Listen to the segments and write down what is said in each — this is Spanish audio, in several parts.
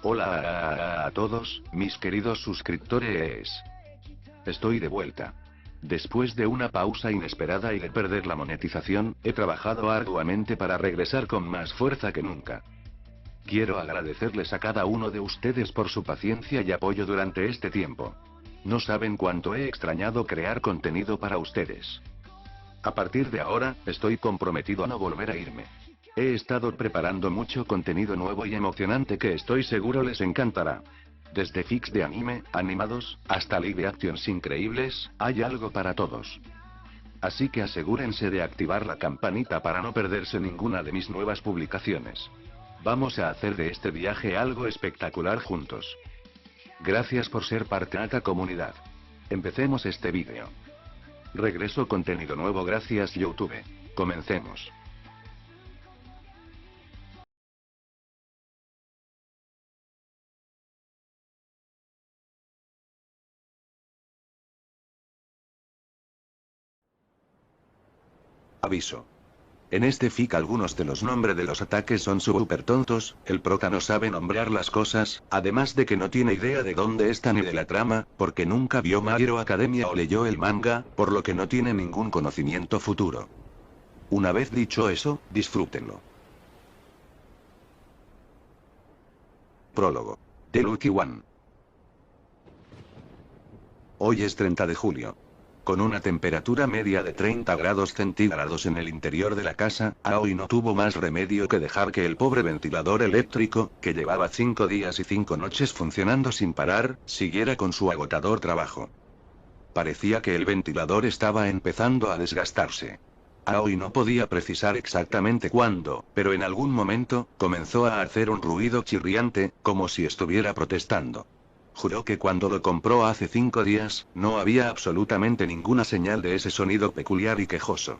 Hola a todos, mis queridos suscriptores. Estoy de vuelta. Después de una pausa inesperada y de perder la monetización, he trabajado arduamente para regresar con más fuerza que nunca. Quiero agradecerles a cada uno de ustedes por su paciencia y apoyo durante este tiempo. No saben cuánto he extrañado crear contenido para ustedes. A partir de ahora, estoy comprometido a no volver a irme. He estado preparando mucho contenido nuevo y emocionante que estoy seguro les encantará. Desde fics de anime, animados, hasta live actions increíbles, hay algo para todos. Así que asegúrense de activar la campanita para no perderse ninguna de mis nuevas publicaciones. Vamos a hacer de este viaje algo espectacular juntos. Gracias por ser parte de esta comunidad. Empecemos este vídeo. Regreso contenido nuevo gracias YouTube. Comencemos. Aviso. En este fic algunos de los nombres de los ataques son súper tontos, el prota no sabe nombrar las cosas, además de que no tiene idea de dónde está ni de la trama, porque nunca vio My Hero Academia o leyó el manga, por lo que no tiene ningún conocimiento futuro. Una vez dicho eso, disfrútenlo. Prólogo. The Lucky One. Hoy es 30 de julio. Con una temperatura media de 30 grados centígrados en el interior de la casa, Aoi no tuvo más remedio que dejar que el pobre ventilador eléctrico, que llevaba 5 días y 5 noches funcionando sin parar, siguiera con su agotador trabajo. Parecía que el ventilador estaba empezando a desgastarse. Aoi no podía precisar exactamente cuándo, pero en algún momento, comenzó a hacer un ruido chirriante, como si estuviera protestando. Juró que cuando lo compró hace 5 días, no había absolutamente ninguna señal de ese sonido peculiar y quejoso.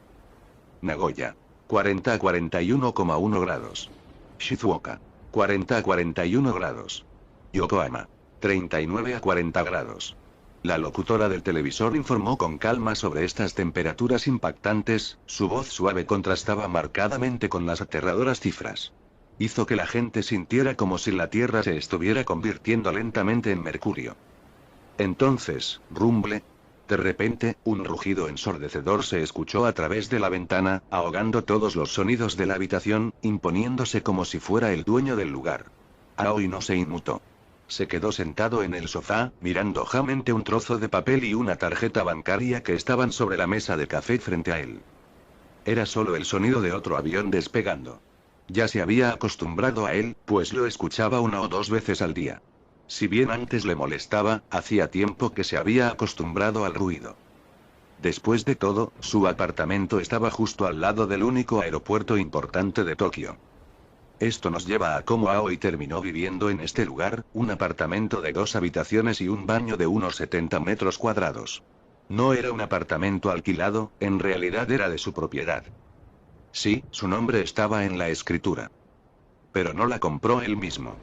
Nagoya. 40 a 41,1 grados. Shizuoka. 40 a 41 grados. Yokohama. 39 a 40 grados. La locutora del televisor informó con calma sobre estas temperaturas impactantes, su voz suave contrastaba marcadamente con las aterradoras cifras. Hizo que la gente sintiera como si la Tierra se estuviera convirtiendo lentamente en mercurio. Entonces, rumble. De repente, un rugido ensordecedor se escuchó a través de la ventana, ahogando todos los sonidos de la habitación, imponiéndose como si fuera el dueño del lugar. Aoi no se inmutó. Se quedó sentado en el sofá, mirando fijamente un trozo de papel y una tarjeta bancaria que estaban sobre la mesa de café frente a él. Era solo el sonido de otro avión despegando. Ya se había acostumbrado a él, pues lo escuchaba 1 o 2 veces al día. Si bien antes le molestaba, hacía tiempo que se había acostumbrado al ruido. Después de todo, su apartamento estaba justo al lado del único aeropuerto importante de Tokio. Esto nos lleva a cómo Aoi terminó viviendo en este lugar, un apartamento de 2 habitaciones y un baño de unos 70 metros cuadrados. No era un apartamento alquilado, en realidad era de su propiedad. Sí, su nombre estaba en la escritura. Pero no la compró él mismo.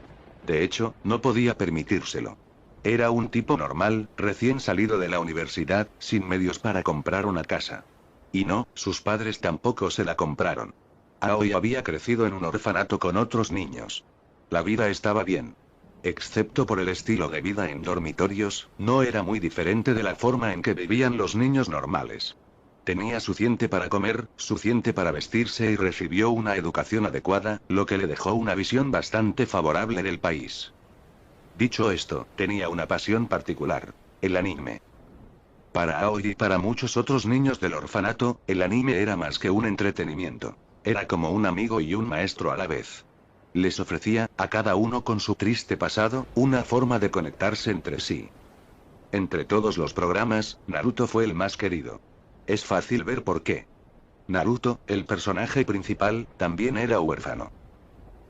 De hecho, no podía permitírselo. Era un tipo normal, recién salido de la universidad, sin medios para comprar una casa. Y no, sus padres tampoco se la compraron. Aoi había crecido en un orfanato con otros niños. La vida estaba bien. Excepto por el estilo de vida en dormitorios, no era muy diferente de la forma en que vivían los niños normales. Tenía suficiente para comer, suficiente para vestirse y recibió una educación adecuada, lo que le dejó una visión bastante favorable del país. Dicho esto, tenía una pasión particular: el anime. Para Aoi y para muchos otros niños del orfanato, el anime era más que un entretenimiento. Era como un amigo y un maestro a la vez. Les ofrecía, a cada uno con su triste pasado, una forma de conectarse entre sí. Entre todos los programas, Naruto fue el más querido. Es fácil ver por qué. Naruto, el personaje principal, también era huérfano.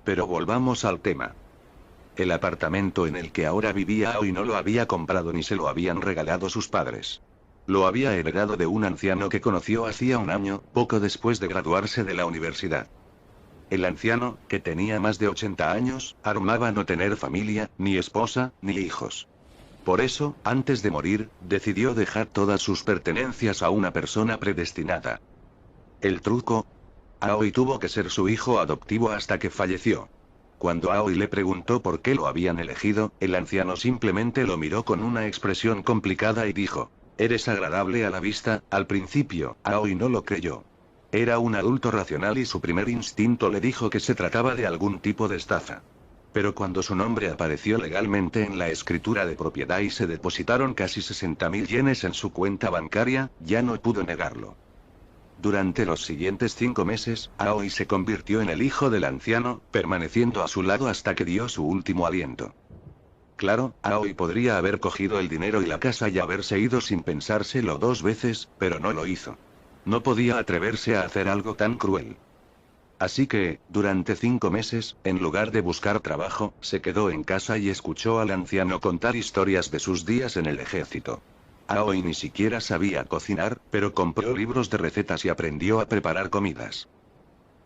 Pero volvamos al tema. El apartamento en el que ahora vivía Aoi no lo había comprado ni se lo habían regalado sus padres. Lo había heredado de un anciano que conoció hacía un año, poco después de graduarse de la universidad. El anciano, que tenía más de 80 años, armaba no tener familia, ni esposa, ni hijos. Por eso, antes de morir, decidió dejar todas sus pertenencias a una persona predestinada. El truco: Aoi tuvo que ser su hijo adoptivo hasta que falleció. Cuando Aoi le preguntó por qué lo habían elegido, el anciano simplemente lo miró con una expresión complicada y dijo: «Eres agradable a la vista». Al principio, Aoi no lo creyó. Era un adulto racional y su primer instinto le dijo que se trataba de algún tipo de estafa. Pero cuando su nombre apareció legalmente en la escritura de propiedad y se depositaron casi 60.000 yenes en su cuenta bancaria, ya no pudo negarlo. Durante los siguientes 5 meses, Aoi se convirtió en el hijo del anciano, permaneciendo a su lado hasta que dio su último aliento. Claro, Aoi podría haber cogido el dinero y la casa y haberse ido sin pensárselo 2 veces, pero no lo hizo. No podía atreverse a hacer algo tan cruel. Así que, durante 5 meses, en lugar de buscar trabajo, se quedó en casa y escuchó al anciano contar historias de sus días en el ejército. Aoi ni siquiera sabía cocinar, pero compró libros de recetas y aprendió a preparar comidas.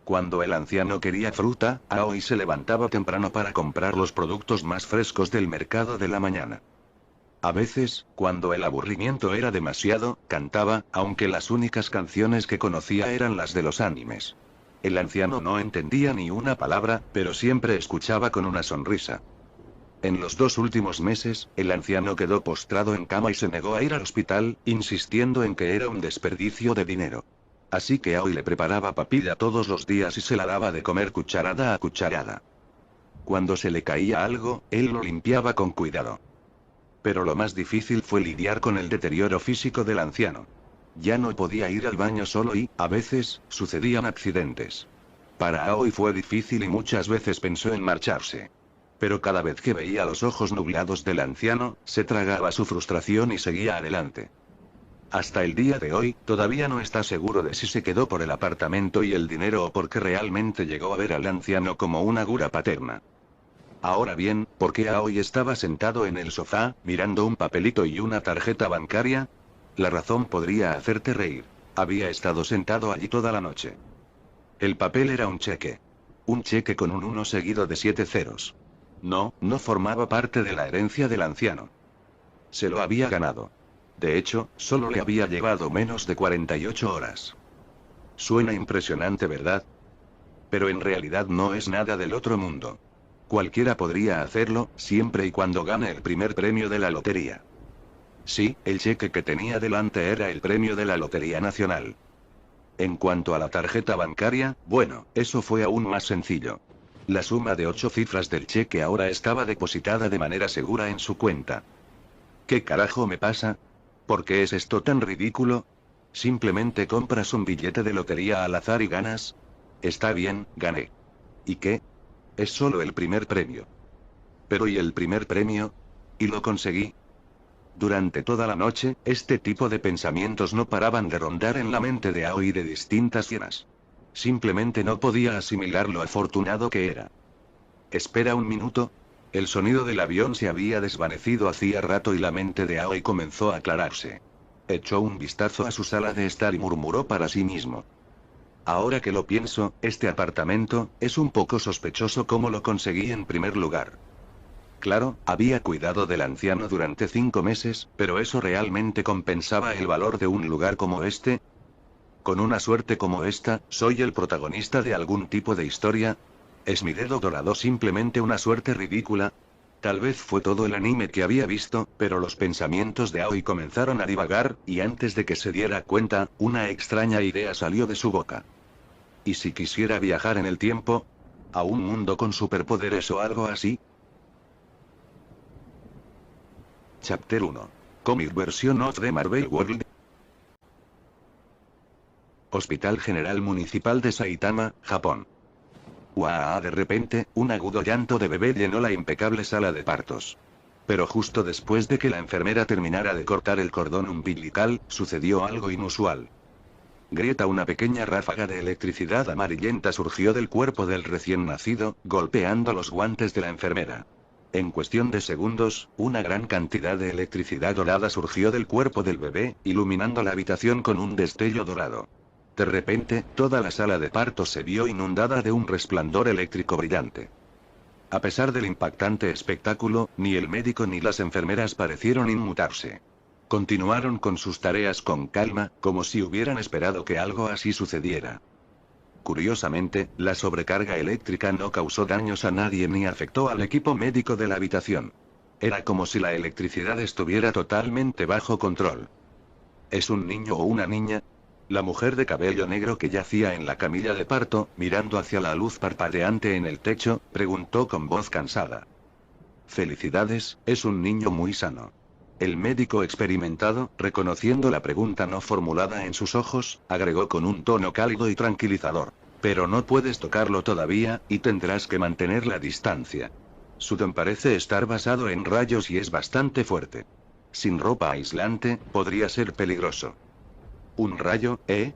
Cuando el anciano quería fruta, Aoi se levantaba temprano para comprar los productos más frescos del mercado de la mañana. A veces, cuando el aburrimiento era demasiado, cantaba, aunque las únicas canciones que conocía eran las de los animes. El anciano no entendía ni una palabra, pero siempre escuchaba con una sonrisa. En los 2 últimos meses, el anciano quedó postrado en cama y se negó a ir al hospital, insistiendo en que era un desperdicio de dinero. Así que Aoi le preparaba papilla todos los días y se la daba de comer cucharada a cucharada. Cuando se le caía algo, él lo limpiaba con cuidado. Pero lo más difícil fue lidiar con el deterioro físico del anciano. Ya no podía ir al baño solo y, a veces, sucedían accidentes. Para Aoi fue difícil y muchas veces pensó en marcharse. Pero cada vez que veía los ojos nublados del anciano, se tragaba su frustración y seguía adelante. Hasta el día de hoy, todavía no está seguro de si se quedó por el apartamento y el dinero o porque realmente llegó a ver al anciano como una gura paterna. Ahora bien, ¿por qué Aoi estaba sentado en el sofá, mirando un papelito y una tarjeta bancaria? La razón podría hacerte reír. Había estado sentado allí toda la noche. El papel era un cheque. Un cheque con un 1 seguido de 7 ceros. No formaba parte de la herencia del anciano. Se lo había ganado. De hecho, solo le había llevado menos de 48 horas. Suena impresionante, ¿verdad? Pero en realidad no es nada del otro mundo. Cualquiera podría hacerlo, siempre y cuando gane el primer premio de la lotería. Sí, el cheque que tenía delante era el premio de la Lotería Nacional. En cuanto a la tarjeta bancaria, bueno, eso fue aún más sencillo. La suma de 8 cifras del cheque ahora estaba depositada de manera segura en su cuenta. ¿Qué carajo me pasa? ¿Por qué es esto tan ridículo? ¿Simplemente compras un billete de lotería al azar y ganas? Está bien, gané. ¿Y qué? Es solo el primer premio. Pero ¿y el primer premio? ¿Y lo conseguí? Durante toda la noche, este tipo de pensamientos no paraban de rondar en la mente de Aoi de distintas formas. Simplemente no podía asimilar lo afortunado que era. Espera un minuto. El sonido del avión se había desvanecido hacía rato y la mente de Aoi comenzó a aclararse. Echó un vistazo a su sala de estar y murmuró para sí mismo: ahora que lo pienso, este apartamento, es un poco sospechoso cómo lo conseguí en primer lugar. Claro, había cuidado del anciano durante 5 meses, pero ¿eso realmente compensaba el valor de un lugar como este? Con una suerte como esta, ¿soy el protagonista de algún tipo de historia? ¿Es mi dedo dorado simplemente una suerte ridícula? Tal vez fue todo el anime que había visto, pero los pensamientos de Aoi comenzaron a divagar, y antes de que se diera cuenta, una extraña idea salió de su boca. ¿Y si quisiera viajar en el tiempo? ¿A un mundo con superpoderes o algo así? Chapter 1. Comic versión of the Marvel World. Hospital General Municipal de Saitama, Japón. ¡Uah! De repente, un agudo llanto de bebé llenó la impecable sala de partos. Pero justo después de que la enfermera terminara de cortar el cordón umbilical, sucedió algo inusual. Grieta, una pequeña ráfaga de electricidad amarillenta surgió del cuerpo del recién nacido, golpeando los guantes de la enfermera. En cuestión de segundos, una gran cantidad de electricidad dorada surgió del cuerpo del bebé, iluminando la habitación con un destello dorado. De repente, toda la sala de parto se vio inundada de un resplandor eléctrico brillante. A pesar del impactante espectáculo, ni el médico ni las enfermeras parecieron inmutarse. Continuaron con sus tareas con calma, como si hubieran esperado que algo así sucediera. Curiosamente, la sobrecarga eléctrica no causó daños a nadie ni afectó al equipo médico de la habitación. Era como si la electricidad estuviera totalmente bajo control. ¿Es un niño o una niña? La mujer de cabello negro que yacía en la camilla de parto, mirando hacia la luz parpadeante en el techo, preguntó con voz cansada. Felicidades, es un niño muy sano. El médico experimentado, reconociendo la pregunta no formulada en sus ojos, agregó con un tono cálido y tranquilizador. Pero no puedes tocarlo todavía, y tendrás que mantener la distancia. Su don parece estar basado en rayos y es bastante fuerte. Sin ropa aislante, podría ser peligroso. ¿Un rayo, eh?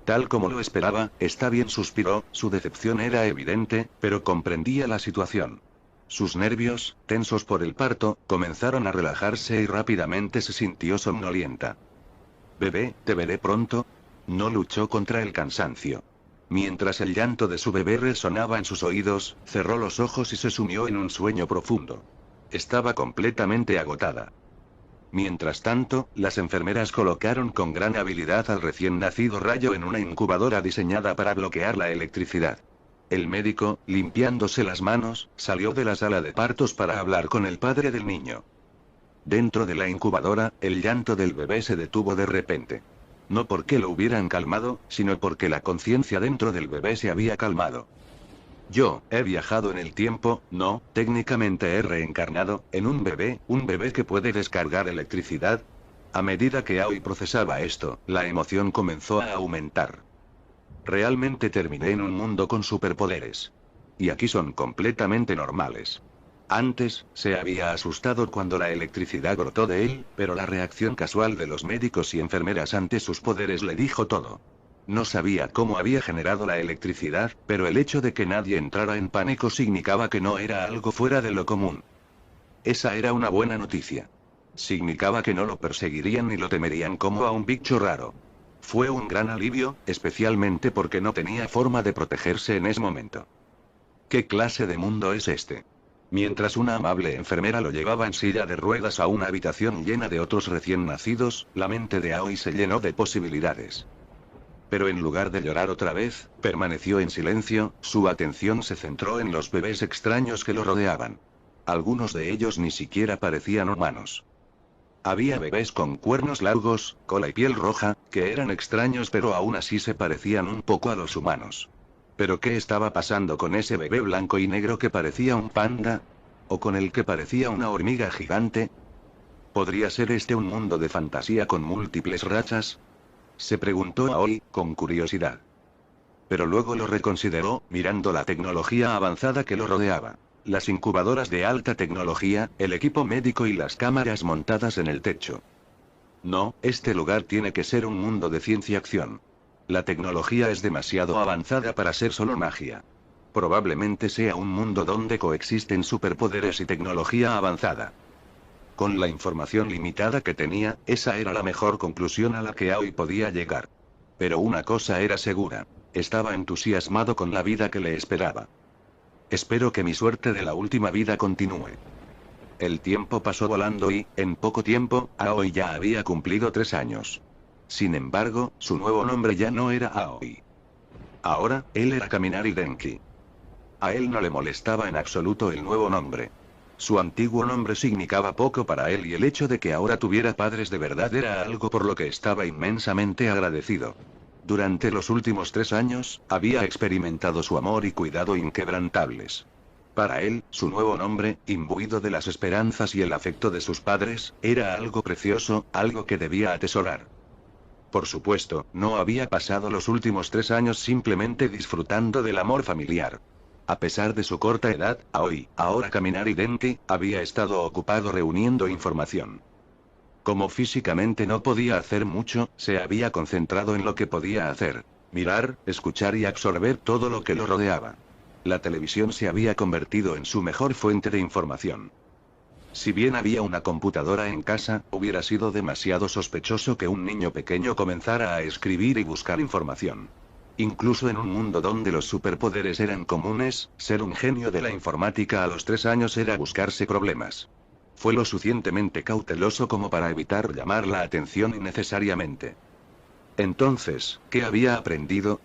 Tal como lo esperaba, está bien, suspiró, su decepción era evidente, pero comprendía la situación. Sus nervios, tensos por el parto, comenzaron a relajarse y rápidamente se sintió somnolienta. Bebé, te veré pronto. No luchó contra el cansancio. Mientras el llanto de su bebé resonaba en sus oídos, cerró los ojos y se sumió en un sueño profundo. Estaba completamente agotada. Mientras tanto, las enfermeras colocaron con gran habilidad al recién nacido rayo en una incubadora diseñada para bloquear la electricidad. El médico, limpiándose las manos, salió de la sala de partos para hablar con el padre del niño. Dentro de la incubadora, el llanto del bebé se detuvo de repente. No porque lo hubieran calmado, sino porque la conciencia dentro del bebé se había calmado. Yo, he viajado en el tiempo, no, técnicamente he reencarnado, en un bebé que puede descargar electricidad. A medida que Aoi procesaba esto, la emoción comenzó a aumentar. Realmente terminé en un mundo con superpoderes. Y aquí son completamente normales. Antes, se había asustado cuando la electricidad brotó de él, pero la reacción casual de los médicos y enfermeras ante sus poderes le dijo todo. No sabía cómo había generado la electricidad, pero el hecho de que nadie entrara en pánico significaba que no era algo fuera de lo común. Esa era una buena noticia. Significaba que no lo perseguirían ni lo temerían como a un bicho raro. Fue un gran alivio, especialmente porque no tenía forma de protegerse en ese momento. ¿Qué clase de mundo es este? Mientras una amable enfermera lo llevaba en silla de ruedas a una habitación llena de otros recién nacidos, la mente de Aoi se llenó de posibilidades. Pero en lugar de llorar otra vez, permaneció en silencio, su atención se centró en los bebés extraños que lo rodeaban. Algunos de ellos ni siquiera parecían humanos. Había bebés con cuernos largos, cola y piel roja, que eran extraños pero aún así se parecían un poco a los humanos. ¿Pero qué estaba pasando con ese bebé blanco y negro que parecía un panda? ¿O con el que parecía una hormiga gigante? ¿Podría ser este un mundo de fantasía con múltiples razas? Se preguntó Aoi, con curiosidad. Pero luego lo reconsideró, mirando la tecnología avanzada que lo rodeaba. Las incubadoras de alta tecnología, el equipo médico y las cámaras montadas en el techo. No, este lugar tiene que ser un mundo de ciencia-acción. La tecnología es demasiado avanzada para ser solo magia. Probablemente sea un mundo donde coexisten superpoderes y tecnología avanzada. Con la información limitada que tenía, esa era la mejor conclusión a la que Aoi podía llegar. Pero una cosa era segura. Estaba entusiasmado con la vida que le esperaba. Espero que mi suerte de la última vida continúe. El tiempo pasó volando y, en poco tiempo, Aoi ya había cumplido 3 años. Sin embargo, su nuevo nombre ya no era Aoi. Ahora, él era Kaminari Denki. A él no le molestaba en absoluto el nuevo nombre. Su antiguo nombre significaba poco para él y el hecho de que ahora tuviera padres de verdad era algo por lo que estaba inmensamente agradecido. Durante los últimos 3 años, había experimentado su amor y cuidado inquebrantables. Para él, su nuevo nombre, imbuido de las esperanzas y el afecto de sus padres, era algo precioso, algo que debía atesorar. Por supuesto, no había pasado los últimos 3 años simplemente disfrutando del amor familiar. A pesar de su corta edad, Aoi, ahora Kaminari Denki, había estado ocupado reuniendo información. Como físicamente no podía hacer mucho, se había concentrado en lo que podía hacer: mirar, escuchar y absorber todo lo que lo rodeaba. La televisión se había convertido en su mejor fuente de información. Si bien había una computadora en casa, hubiera sido demasiado sospechoso que un niño pequeño comenzara a escribir y buscar información. Incluso en un mundo donde los superpoderes eran comunes, ser un genio de la informática a los 3 años era buscarse problemas. Fue lo suficientemente cauteloso como para evitar llamar la atención innecesariamente. Entonces, ¿qué había aprendido?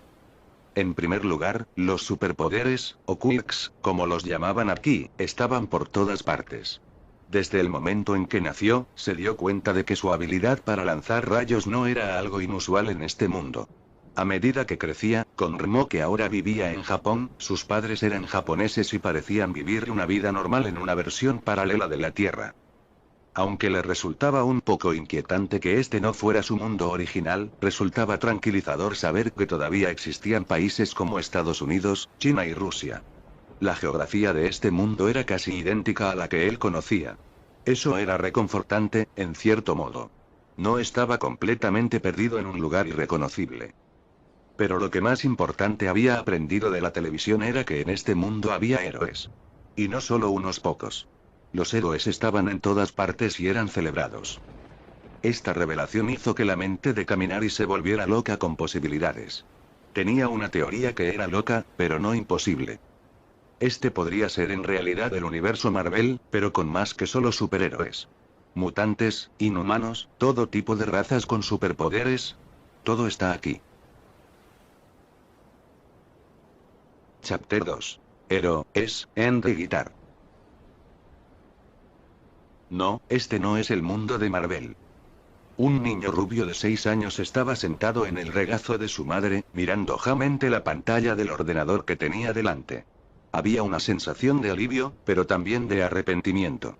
En primer lugar, los superpoderes, o quirks, como los llamaban aquí, estaban por todas partes. Desde el momento en que nació, se dio cuenta de que su habilidad para lanzar rayos no era algo inusual en este mundo. A medida que crecía, confirmó que ahora vivía en Japón, sus padres eran japoneses y parecían vivir una vida normal en una versión paralela de la Tierra. Aunque le resultaba un poco inquietante que este no fuera su mundo original, resultaba tranquilizador saber que todavía existían países como Estados Unidos, China y Rusia. La geografía de este mundo era casi idéntica a la que él conocía. Eso era reconfortante, en cierto modo. No estaba completamente perdido en un lugar irreconocible. Pero lo que más importante había aprendido de la televisión era que en este mundo había héroes. Y no solo unos pocos. Los héroes estaban en todas partes y eran celebrados. Esta revelación hizo que la mente de Kaminari se volviera loca con posibilidades. Tenía una teoría que era loca, pero no imposible. Este podría ser en realidad el universo Marvel, pero con más que solo superhéroes. Mutantes, inhumanos, todo tipo de razas con superpoderes. Todo está aquí. Chapter 2. Hero, es, Henry Guitar. No, este no es el mundo de Marvel. Un niño rubio de 6 años estaba sentado en el regazo de su madre, mirando fijamente la pantalla del ordenador que tenía delante. Había una sensación de alivio, pero también de arrepentimiento.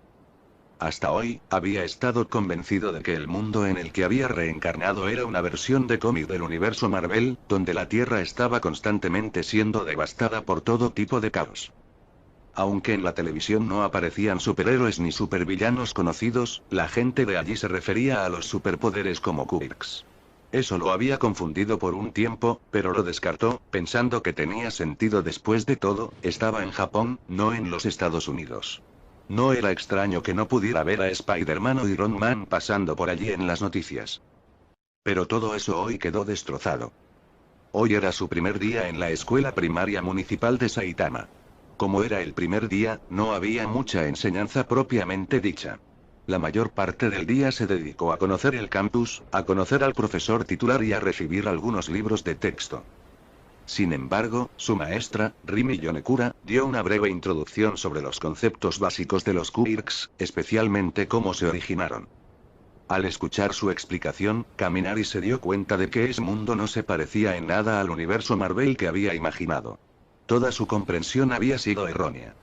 Hasta hoy, había estado convencido de que el mundo en el que había reencarnado era una versión de cómic del universo Marvel, donde la Tierra estaba constantemente siendo devastada por todo tipo de caos. Aunque en la televisión no aparecían superhéroes ni supervillanos conocidos, la gente de allí se refería a los superpoderes como quirks. Eso lo había confundido por un tiempo, pero lo descartó, pensando que tenía sentido. Después de todo, estaba en Japón, no en los Estados Unidos. No era extraño que no pudiera ver a Spider-Man o Iron Man pasando por allí en las noticias. Pero todo eso hoy quedó destrozado. Hoy era su primer día en la escuela primaria municipal de Saitama. Como era el primer día, no había mucha enseñanza propiamente dicha. La mayor parte del día se dedicó a conocer el campus, a conocer al profesor titular y a recibir algunos libros de texto. Sin embargo, su maestra, Rimi Yonekura, dio una breve introducción sobre los conceptos básicos de los quirks, especialmente cómo se originaron. Al escuchar su explicación, Kaminari se dio cuenta de que ese mundo no se parecía en nada al universo Marvel que había imaginado. Toda su comprensión había sido errónea.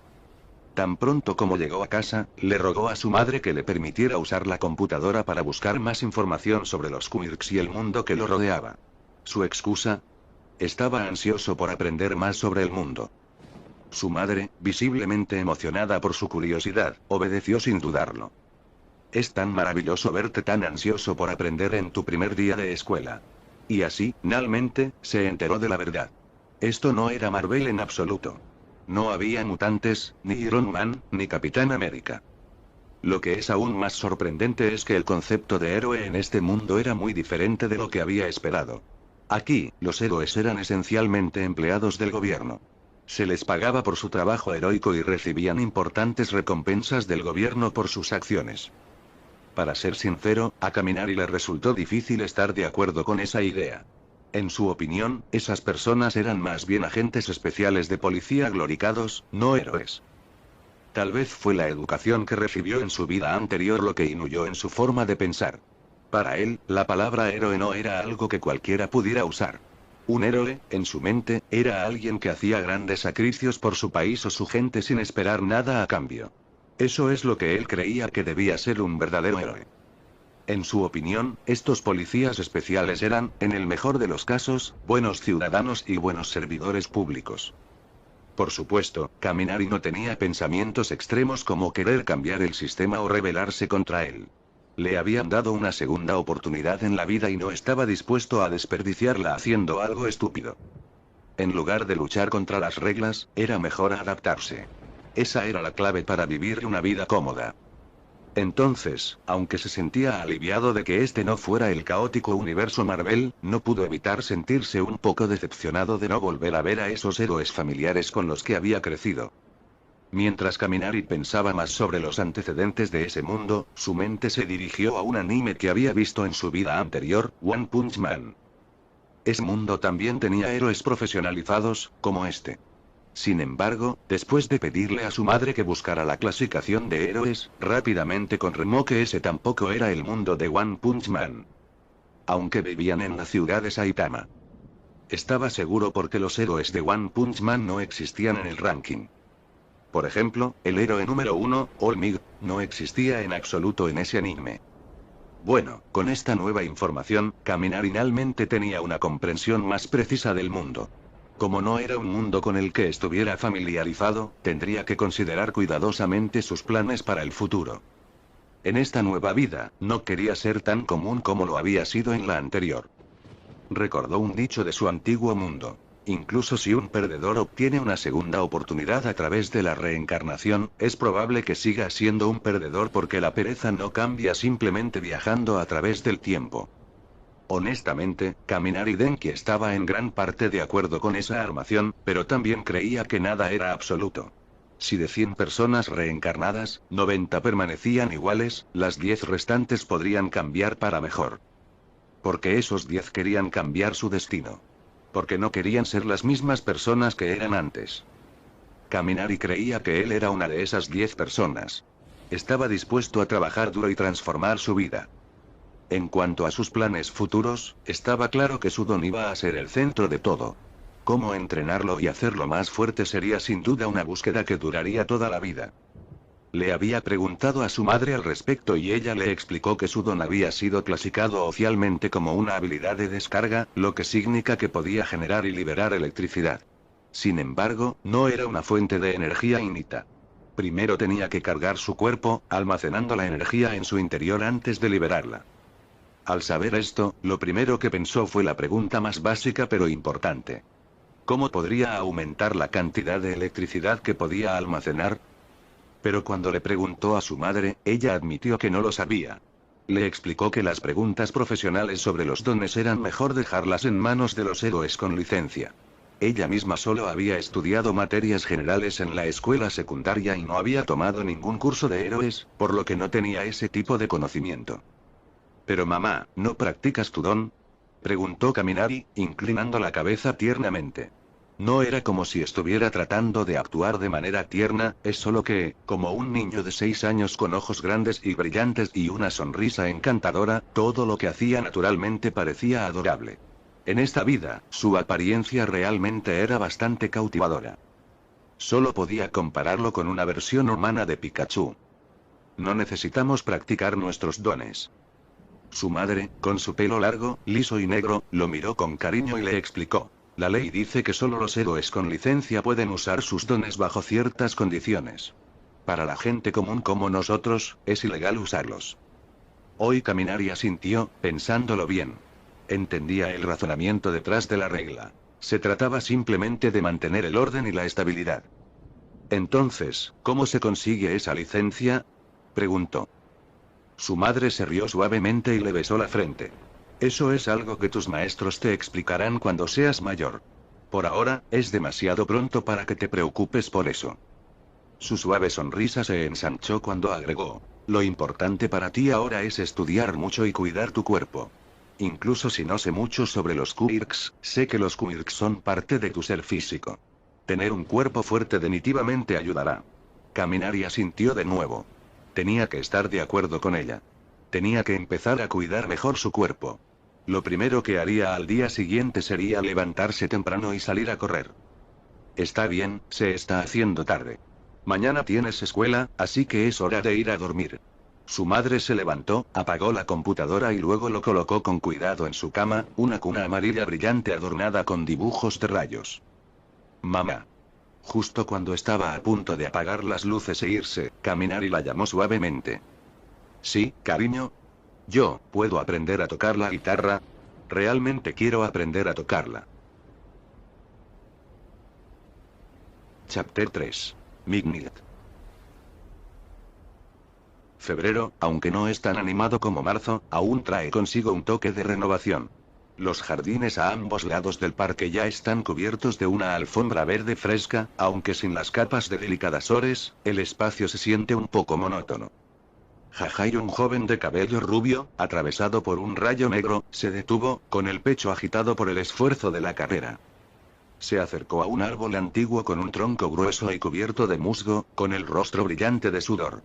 Tan pronto como llegó a casa, le rogó a su madre que le permitiera usar la computadora para buscar más información sobre los quirks y el mundo que lo rodeaba. Su excusa: estaba ansioso por aprender más sobre el mundo. Su madre, visiblemente emocionada por su curiosidad, obedeció sin dudarlo. Es tan maravilloso verte tan ansioso por aprender en tu primer día de escuela. Y así, finalmente, se enteró de la verdad. Esto no era Marvel en absoluto. No había mutantes, ni Iron Man, ni Capitán América. Lo que es aún más sorprendente es que el concepto de héroe en este mundo era muy diferente de lo que había esperado. Aquí, los héroes eran esencialmente empleados del gobierno. Se les pagaba por su trabajo heroico y recibían importantes recompensas del gobierno por sus acciones. Para ser sincero, a Kaminari le resultó difícil estar de acuerdo con esa idea. En su opinión, esas personas eran más bien agentes especiales de policía glorificados, no héroes. Tal vez fue la educación que recibió en su vida anterior lo que influyó en su forma de pensar. Para él, la palabra héroe no era algo que cualquiera pudiera usar. Un héroe, en su mente, era alguien que hacía grandes sacrificios por su país o su gente sin esperar nada a cambio. Eso es lo que él creía que debía ser un verdadero héroe. En su opinión, estos policías especiales eran, en el mejor de los casos, buenos ciudadanos y buenos servidores públicos. Por supuesto, Kaminari no tenía pensamientos extremos como querer cambiar el sistema o rebelarse contra él. Le habían dado una segunda oportunidad en la vida y no estaba dispuesto a desperdiciarla haciendo algo estúpido. En lugar de luchar contra las reglas, era mejor adaptarse. Esa era la clave para vivir una vida cómoda. Entonces, aunque se sentía aliviado de que este no fuera el caótico universo Marvel, no pudo evitar sentirse un poco decepcionado de no volver a ver a esos héroes familiares con los que había crecido. Mientras Kaminari pensaba más sobre los antecedentes de ese mundo, su mente se dirigió a un anime que había visto en su vida anterior, One Punch Man. Ese mundo también tenía héroes profesionalizados, como este. Sin embargo, después de pedirle a su madre que buscara la clasificación de héroes, rápidamente confirmó que ese tampoco era el mundo de One Punch Man. Aunque vivían en la ciudad de Saitama. Estaba seguro porque los héroes de One Punch Man no existían en el ranking. Por ejemplo, el héroe número 1, All Might, no existía en absoluto en ese anime. Bueno, con esta nueva información, Kaminari finalmente tenía una comprensión más precisa del mundo. Como no era un mundo con el que estuviera familiarizado, tendría que considerar cuidadosamente sus planes para el futuro. En esta nueva vida, no quería ser tan común como lo había sido en la anterior. Recordó un dicho de su antiguo mundo. Incluso si un perdedor obtiene una segunda oportunidad a través de la reencarnación, es probable que siga siendo un perdedor porque la pereza no cambia simplemente viajando a través del tiempo. Honestamente, Kaminari Denki estaba en gran parte de acuerdo con esa armación, pero también creía que nada era absoluto. Si de 100 personas reencarnadas, 90 permanecían iguales, las 10 restantes podrían cambiar para mejor. Porque esos 10 querían cambiar su destino. Porque no querían ser las mismas personas que eran antes. Kaminari creía que él era una de esas 10 personas. Estaba dispuesto a trabajar duro y transformar su vida. En cuanto a sus planes futuros, estaba claro que su don iba a ser el centro de todo. Cómo entrenarlo y hacerlo más fuerte sería sin duda una búsqueda que duraría toda la vida. Le había preguntado a su madre al respecto y ella le explicó que su don había sido clasificado oficialmente como una habilidad de descarga, lo que significa que podía generar y liberar electricidad. Sin embargo, no era una fuente de energía innata. Primero tenía que cargar su cuerpo, almacenando la energía en su interior antes de liberarla. Al saber esto, lo primero que pensó fue la pregunta más básica pero importante. ¿Cómo podría aumentar la cantidad de electricidad que podía almacenar? Pero cuando le preguntó a su madre, ella admitió que no lo sabía. Le explicó que las preguntas profesionales sobre los dones eran mejor dejarlas en manos de los héroes con licencia. Ella misma solo había estudiado materias generales en la escuela secundaria y no había tomado ningún curso de héroes, por lo que no tenía ese tipo de conocimiento. Pero mamá, ¿no practicas tu don? Preguntó Kaminari, inclinando la cabeza tiernamente. No era como si estuviera tratando de actuar de manera tierna, es solo que, como un niño de 6 años con ojos grandes y brillantes y una sonrisa encantadora, todo lo que hacía naturalmente parecía adorable. En esta vida, su apariencia realmente era bastante cautivadora. Solo podía compararlo con una versión humana de Pikachu. No necesitamos practicar nuestros dones. Su madre, con su pelo largo, liso y negro, lo miró con cariño y le explicó. La ley dice que solo los héroes con licencia pueden usar sus dones bajo ciertas condiciones. Para la gente común como nosotros, es ilegal usarlos. Hoy Kaminari asintió, pensándolo bien. Entendía el razonamiento detrás de la regla. Se trataba simplemente de mantener el orden y la estabilidad. Entonces, ¿cómo se consigue esa licencia? Preguntó. Su madre se rió suavemente y le besó la frente. Eso es algo que tus maestros te explicarán cuando seas mayor. Por ahora, es demasiado pronto para que te preocupes por eso. Su suave sonrisa se ensanchó cuando agregó. Lo importante para ti ahora es estudiar mucho y cuidar tu cuerpo. Incluso si no sé mucho sobre los quirks, sé que los quirks son parte de tu ser físico. Tener un cuerpo fuerte definitivamente ayudará. Caminar y asintió de nuevo. Tenía que estar de acuerdo con ella. Tenía que empezar a cuidar mejor su cuerpo. Lo primero que haría al día siguiente sería levantarse temprano y salir a correr. Está bien, se está haciendo tarde. Mañana tienes escuela, así que es hora de ir a dormir. Su madre se levantó, apagó la computadora y luego lo colocó con cuidado en su cama, una cuna amarilla brillante adornada con dibujos de rayos. Mamá. Justo cuando estaba a punto de apagar las luces e irse, Kaminari la llamó suavemente. Sí, cariño. Yo, ¿puedo aprender a tocar la guitarra? Realmente quiero aprender a tocarla. Chapter 3. Midnight. Febrero, aunque no es tan animado como marzo, aún trae consigo un toque de renovación. Los jardines a ambos lados del parque ya están cubiertos de una alfombra verde fresca, aunque sin las capas de delicadas flores, el espacio se siente un poco monótono. Jajai, un joven de cabello rubio, atravesado por un rayo negro, se detuvo, con el pecho agitado por el esfuerzo de la carrera. Se acercó a un árbol antiguo con un tronco grueso y cubierto de musgo, con el rostro brillante de sudor.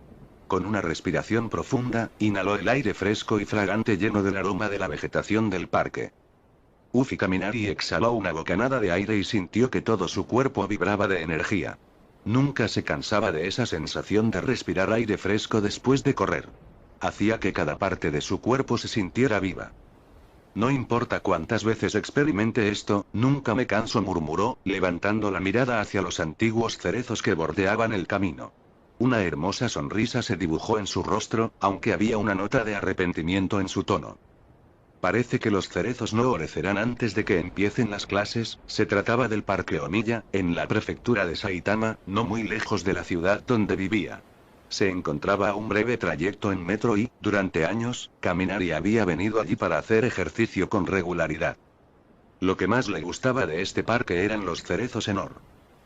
Con una respiración profunda, inhaló el aire fresco y fragante lleno del aroma de la vegetación del parque. Ufi Kaminari exhaló una bocanada de aire y sintió que todo su cuerpo vibraba de energía. Nunca se cansaba de esa sensación de respirar aire fresco después de correr. Hacía que cada parte de su cuerpo se sintiera viva. No importa cuántas veces experimente esto, nunca me canso, murmuró, levantando la mirada hacia los antiguos cerezos que bordeaban el camino. Una hermosa sonrisa se dibujó en su rostro, aunque había una nota de arrepentimiento en su tono. Parece que los cerezos no florecerán antes de que empiecen las clases. Se trataba del Parque Oniya, en la prefectura de Saitama, no muy lejos de la ciudad donde vivía. Se encontraba a un breve trayecto en metro y, durante años, Kaminari había venido allí para hacer ejercicio con regularidad. Lo que más le gustaba de este parque eran los cerezos Enor.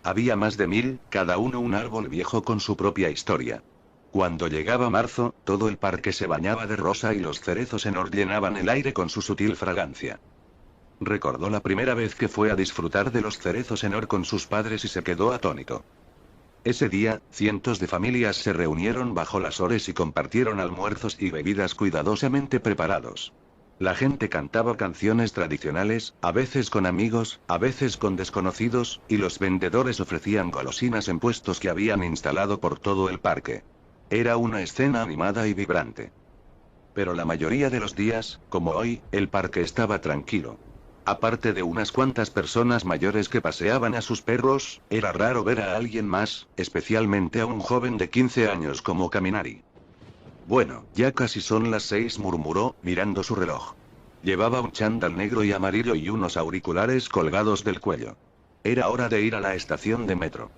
Había más de 1000, cada uno un árbol viejo con su propia historia. Cuando llegaba marzo, todo el parque se bañaba de rosa y los cerezos Enor llenaban el aire con su sutil fragancia. Recordó la primera vez que fue a disfrutar de los cerezos Enor con sus padres y se quedó atónito. Ese día, cientos de familias se reunieron bajo las ores y compartieron almuerzos y bebidas cuidadosamente preparados. La gente cantaba canciones tradicionales, a veces con amigos, a veces con desconocidos, y los vendedores ofrecían golosinas en puestos que habían instalado por todo el parque. Era una escena animada y vibrante. Pero la mayoría de los días, como hoy, el parque estaba tranquilo. Aparte de unas cuantas personas mayores que paseaban a sus perros, era raro ver a alguien más, especialmente a un joven de 15 años como Kaminari. Bueno, ya casi son las 6, murmuró, mirando su reloj. Llevaba un chándal negro y amarillo y unos auriculares colgados del cuello. Era hora de ir a la estación de metro.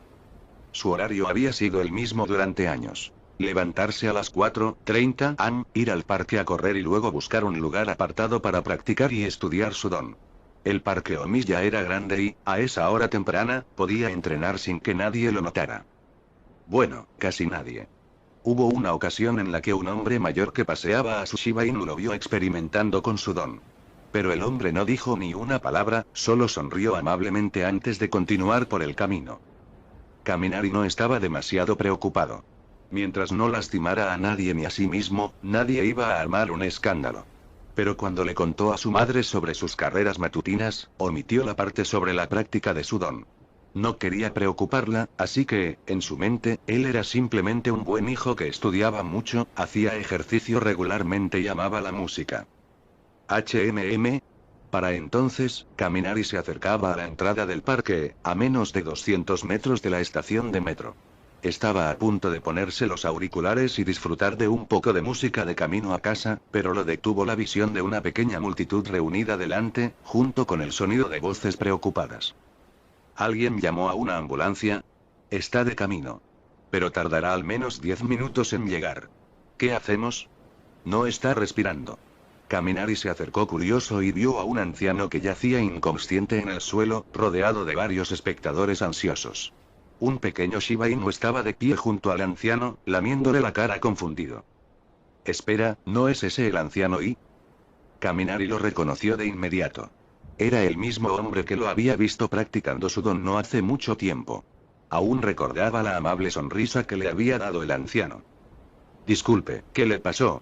Su horario había sido el mismo durante años. Levantarse a las 4:30 am, ir al parque a correr y luego buscar un lugar apartado para practicar y estudiar su don. El parque Omiya era grande y, a esa hora temprana, podía entrenar sin que nadie lo notara. Bueno, casi nadie. Hubo una ocasión en la que un hombre mayor que paseaba a su Shiba Inu lo vio experimentando con su don. Pero el hombre no dijo ni una palabra, solo sonrió amablemente antes de continuar por el camino. Kaminari no estaba demasiado preocupado. Mientras no lastimara a nadie ni a sí mismo, nadie iba a armar un escándalo. Pero cuando le contó a su madre sobre sus carreras matutinas, omitió la parte sobre la práctica de su don. No quería preocuparla, así que, en su mente, él era simplemente un buen hijo que estudiaba mucho, hacía ejercicio regularmente y amaba la música. Para entonces, Kaminari se acercaba a la entrada del parque, a menos de 200 metros de la estación de metro. Estaba a punto de ponerse los auriculares y disfrutar de un poco de música de camino a casa, pero lo detuvo la visión de una pequeña multitud reunida delante, junto con el sonido de voces preocupadas. ¿Alguien llamó a una ambulancia? Está de camino. Pero tardará al menos 10 minutos en llegar. ¿Qué hacemos? No está respirando. Kaminari se acercó curioso y vio a un anciano que yacía inconsciente en el suelo, rodeado de varios espectadores ansiosos. Un pequeño Shiba Inu estaba de pie junto al anciano, lamiéndole la cara confundido. Espera, ¿no es ese el anciano y? Kaminari lo reconoció de inmediato. Era el mismo hombre que lo había visto practicando su don no hace mucho tiempo. Aún recordaba la amable sonrisa que le había dado el anciano. Disculpe, ¿qué le pasó?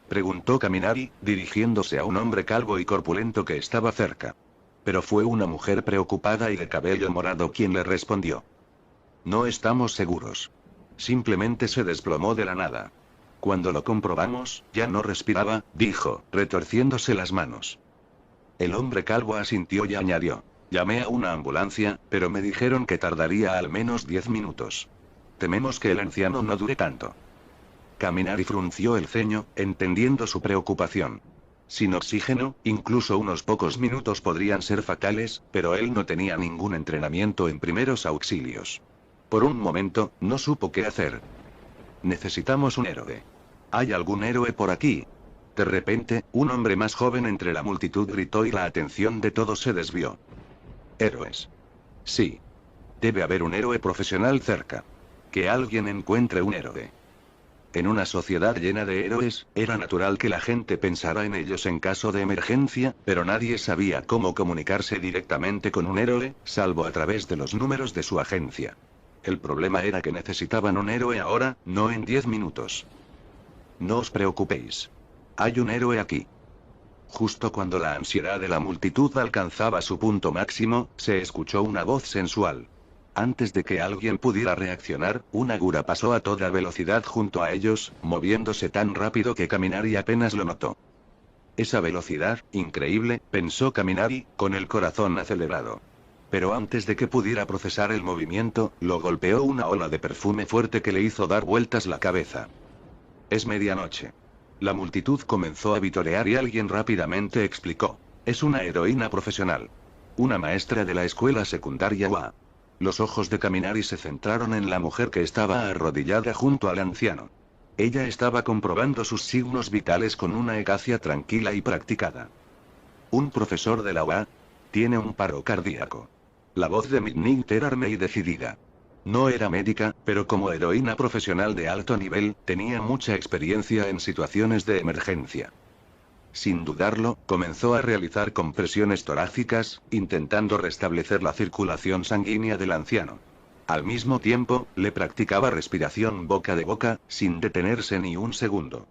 Preguntó Kaminari, dirigiéndose a un hombre calvo y corpulento que estaba cerca. Pero fue una mujer preocupada y de cabello morado quien le respondió. No estamos seguros. Simplemente se desplomó de la nada. Cuando lo comprobamos, ya no respiraba, dijo, retorciéndose las manos. El hombre calvo asintió y añadió. Llamé a una ambulancia, pero me dijeron que tardaría al menos 10 minutos. Tememos que el anciano no dure tanto. Kaminari frunció el ceño, entendiendo su preocupación. Sin oxígeno, incluso unos pocos minutos podrían ser fatales, pero él no tenía ningún entrenamiento en primeros auxilios. Por un momento, no supo qué hacer. Necesitamos un héroe. ¿Hay algún héroe por aquí? De repente, un hombre más joven entre la multitud gritó y la atención de todos se desvió. Héroes. Sí. Debe haber un héroe profesional cerca. Que alguien encuentre un héroe. En una sociedad llena de héroes, era natural que la gente pensara en ellos en caso de emergencia, pero nadie sabía cómo comunicarse directamente con un héroe, salvo a través de los números de su agencia. El problema era que necesitaban un héroe ahora, no en 10 minutos. No os preocupéis. Hay un héroe aquí. Justo cuando la ansiedad de la multitud alcanzaba su punto máximo, se escuchó una voz sensual. Antes de que alguien pudiera reaccionar, una gura pasó a toda velocidad junto a ellos, moviéndose tan rápido que Kaminari apenas lo notó. Esa velocidad, increíble, pensó Kaminari, con el corazón acelerado. Pero antes de que pudiera procesar el movimiento, lo golpeó una ola de perfume fuerte que le hizo dar vueltas la cabeza. Es medianoche. La multitud comenzó a vitorear y alguien rápidamente explicó. Es una heroína profesional. Una maestra de la escuela secundaria UA. Los ojos de Kaminari se centraron en la mujer que estaba arrodillada junto al anciano. Ella estaba comprobando sus signos vitales con una eficacia tranquila y practicada. Un profesor de la UA tiene un paro cardíaco. La voz de Midnight era firme y decidida. No era médica, pero como heroína profesional de alto nivel, tenía mucha experiencia en situaciones de emergencia. Sin dudarlo, comenzó a realizar compresiones torácicas, intentando restablecer la circulación sanguínea del anciano. Al mismo tiempo, le practicaba respiración boca de boca, sin detenerse ni un segundo.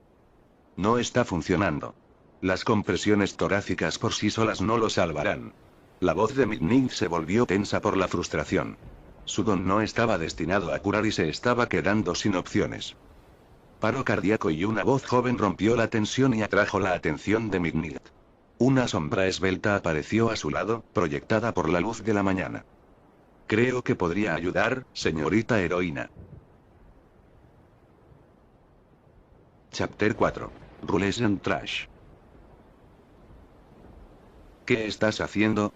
No está funcionando. Las compresiones torácicas por sí solas no lo salvarán. La voz de Midnight se volvió tensa por la frustración. Su don no estaba destinado a curar y se estaba quedando sin opciones. Paro cardíaco y una voz joven rompió la tensión y atrajo la atención de Midnight. Una sombra esbelta apareció a su lado, proyectada por la luz de la mañana. Creo que podría ayudar, señorita heroína. Chapter 4. Rules and Trash. ¿Qué estás haciendo?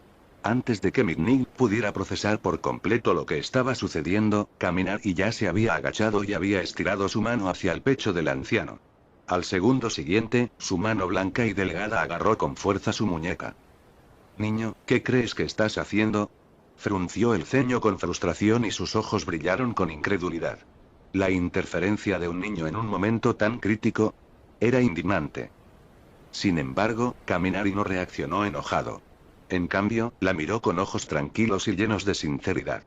Antes de que Midnight pudiera procesar por completo lo que estaba sucediendo, Kaminari ya se había agachado y había estirado su mano hacia el pecho del anciano. Al segundo siguiente, su mano blanca y delgada agarró con fuerza su muñeca. Niño, ¿qué crees que estás haciendo? Frunció el ceño con frustración y sus ojos brillaron con incredulidad. La interferencia de un niño en un momento tan crítico era indignante. Sin embargo, Kaminari no reaccionó enojado. En cambio, la miró con ojos tranquilos y llenos de sinceridad.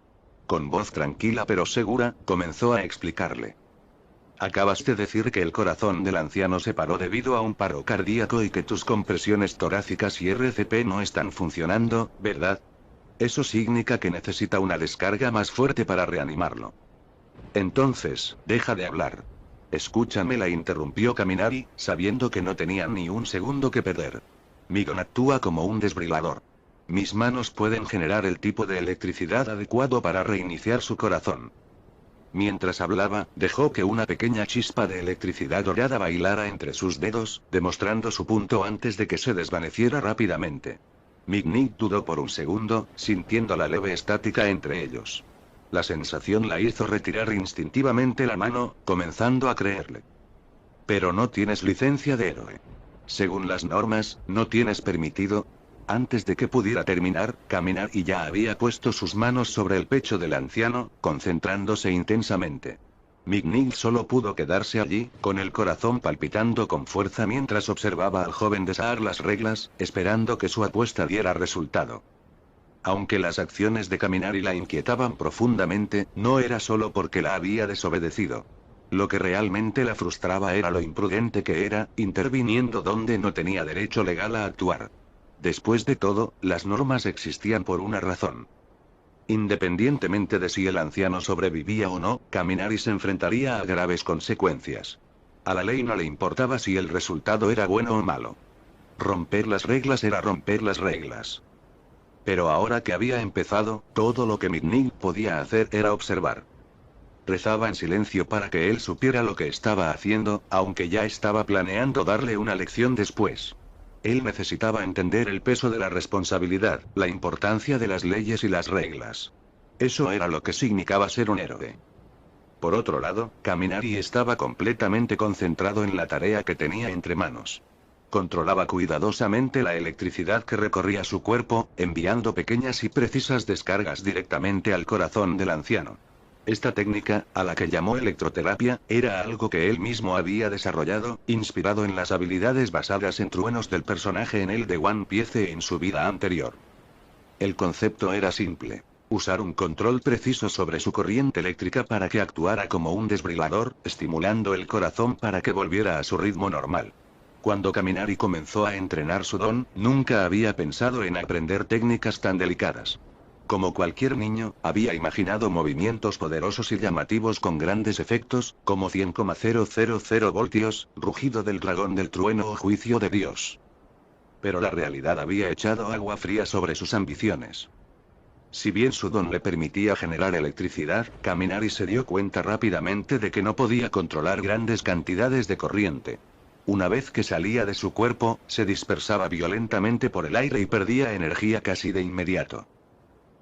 Con voz tranquila pero segura, comenzó a explicarle. Acabas de decir que el corazón del anciano se paró debido a un paro cardíaco y que tus compresiones torácicas y RCP no están funcionando, ¿verdad? Eso significa que necesita una descarga más fuerte para reanimarlo. Entonces, deja de hablar. Escúchame, la interrumpió Kaminari, sabiendo que no tenía ni un segundo que perder. Mi don actúa como un desfibrilador. Mis manos pueden generar el tipo de electricidad adecuado para reiniciar su corazón. Mientras hablaba, dejó que una pequeña chispa de electricidad dorada bailara entre sus dedos, demostrando su punto antes de que se desvaneciera rápidamente. Midnight dudó por un segundo, sintiendo la leve estática entre ellos. La sensación la hizo retirar instintivamente la mano, comenzando a creerle. Pero no tienes licencia de héroe. Según las normas, no tienes permitido. Antes de que pudiera terminar, Kaminari ya había puesto sus manos sobre el pecho del anciano, concentrándose intensamente. Midnight solo pudo quedarse allí, con el corazón palpitando con fuerza mientras observaba al joven desatar las reglas, esperando que su apuesta diera resultado. Aunque las acciones de Kaminari la inquietaban profundamente, no era solo porque la había desobedecido. Lo que realmente la frustraba era lo imprudente que era, interviniendo donde no tenía derecho legal a actuar. Después de todo, las normas existían por una razón. Independientemente de si el anciano sobrevivía o no, Kaminari se enfrentaría a graves consecuencias. A la ley no le importaba si el resultado era bueno o malo. Romper las reglas era romper las reglas. Pero ahora que había empezado, todo lo que Midnight podía hacer era observar. Rezaba en silencio para que él supiera lo que estaba haciendo, aunque ya estaba planeando darle una lección después. Él necesitaba entender el peso de la responsabilidad, la importancia de las leyes y las reglas. Eso era lo que significaba ser un héroe. Por otro lado, Kaminari estaba completamente concentrado en la tarea que tenía entre manos. Controlaba cuidadosamente la electricidad que recorría su cuerpo, enviando pequeñas y precisas descargas directamente al corazón del anciano. Esta técnica, a la que llamó electroterapia, era algo que él mismo había desarrollado, inspirado en las habilidades basadas en truenos del personaje en el de One Piece en su vida anterior. El concepto era simple. Usar un control preciso sobre su corriente eléctrica para que actuara como un desfibrilador, estimulando el corazón para que volviera a su ritmo normal. Cuando Kaminari comenzó a entrenar su don, nunca había pensado en aprender técnicas tan delicadas. Como cualquier niño, había imaginado movimientos poderosos y llamativos con grandes efectos, como 100,000 voltios, rugido del dragón del trueno o juicio de Dios. Pero la realidad había echado agua fría sobre sus ambiciones. Si bien su don le permitía generar electricidad, Kaminari se dio cuenta rápidamente de que no podía controlar grandes cantidades de corriente. Una vez que salía de su cuerpo, se dispersaba violentamente por el aire y perdía energía casi de inmediato.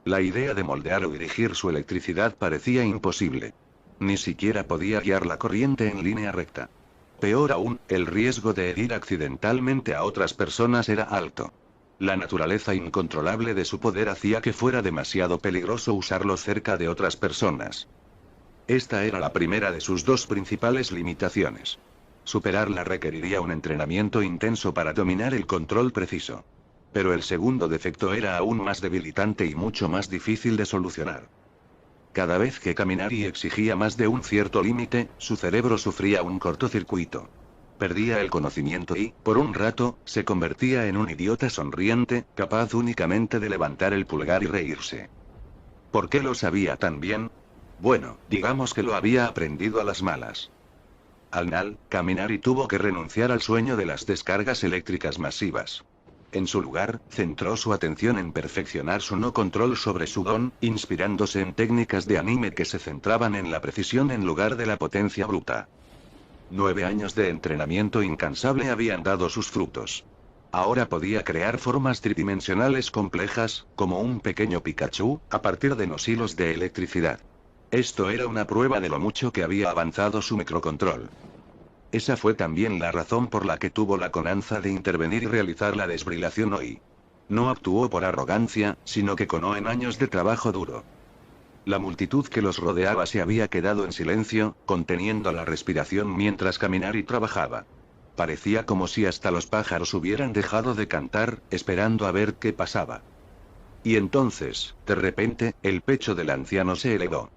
La idea de moldear o dirigir su electricidad parecía imposible. Ni siquiera podía guiar la corriente en línea recta. Peor aún, el riesgo de herir accidentalmente a otras personas era alto. La naturaleza incontrolable de su poder hacía que fuera demasiado peligroso usarlo cerca de otras personas. Esta era la primera de sus dos principales limitaciones. Superarla requeriría un entrenamiento intenso para dominar el control preciso. Pero el segundo defecto era aún más debilitante y mucho más difícil de solucionar. Cada vez que Kaminari exigía más de un cierto límite, su cerebro sufría un cortocircuito. Perdía el conocimiento y, por un rato, se convertía en un idiota sonriente, capaz únicamente de levantar el pulgar y reírse. ¿Por qué lo sabía tan bien? Bueno, digamos que lo había aprendido a las malas. Al final, Kaminari tuvo que renunciar al sueño de las descargas eléctricas masivas. En su lugar, centró su atención en perfeccionar su no control sobre su don, inspirándose en técnicas de anime que se centraban en la precisión en lugar de la potencia bruta. 9 años de entrenamiento incansable habían dado sus frutos. Ahora podía crear formas tridimensionales complejas, como un pequeño Pikachu, a partir de los hilos de electricidad. Esto era una prueba de lo mucho que había avanzado su microcontrol. Esa fue también la razón por la que tuvo la confianza de intervenir y realizar la desfibrilación hoy. No actuó por arrogancia, sino que conó en años de trabajo duro. La multitud que los rodeaba se había quedado en silencio, conteniendo la respiración mientras Kaminari trabajaba. Parecía como si hasta los pájaros hubieran dejado de cantar, esperando a ver qué pasaba. Y entonces, de repente, el pecho del anciano se elevó.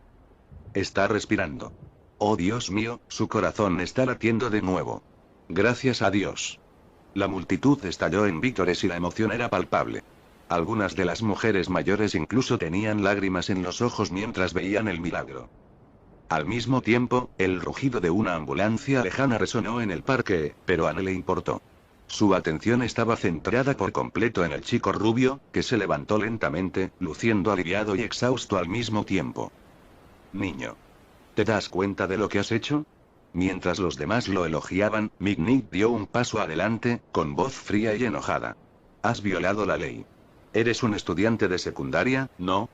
Está respirando. Oh Dios mío, su corazón está latiendo de nuevo. Gracias a Dios. La multitud estalló en vítores y la emoción era palpable. Algunas de las mujeres mayores incluso tenían lágrimas en los ojos mientras veían el milagro. Al mismo tiempo, el rugido de una ambulancia lejana resonó en el parque, pero a no le importó. Su atención estaba centrada por completo en el chico rubio, que se levantó lentamente, luciendo aliviado y exhausto al mismo tiempo. Niño. ¿Te das cuenta de lo que has hecho? Mientras los demás lo elogiaban, McNick dio un paso adelante, con voz fría y enojada. Has violado la ley. Eres un estudiante de secundaria, ¿no?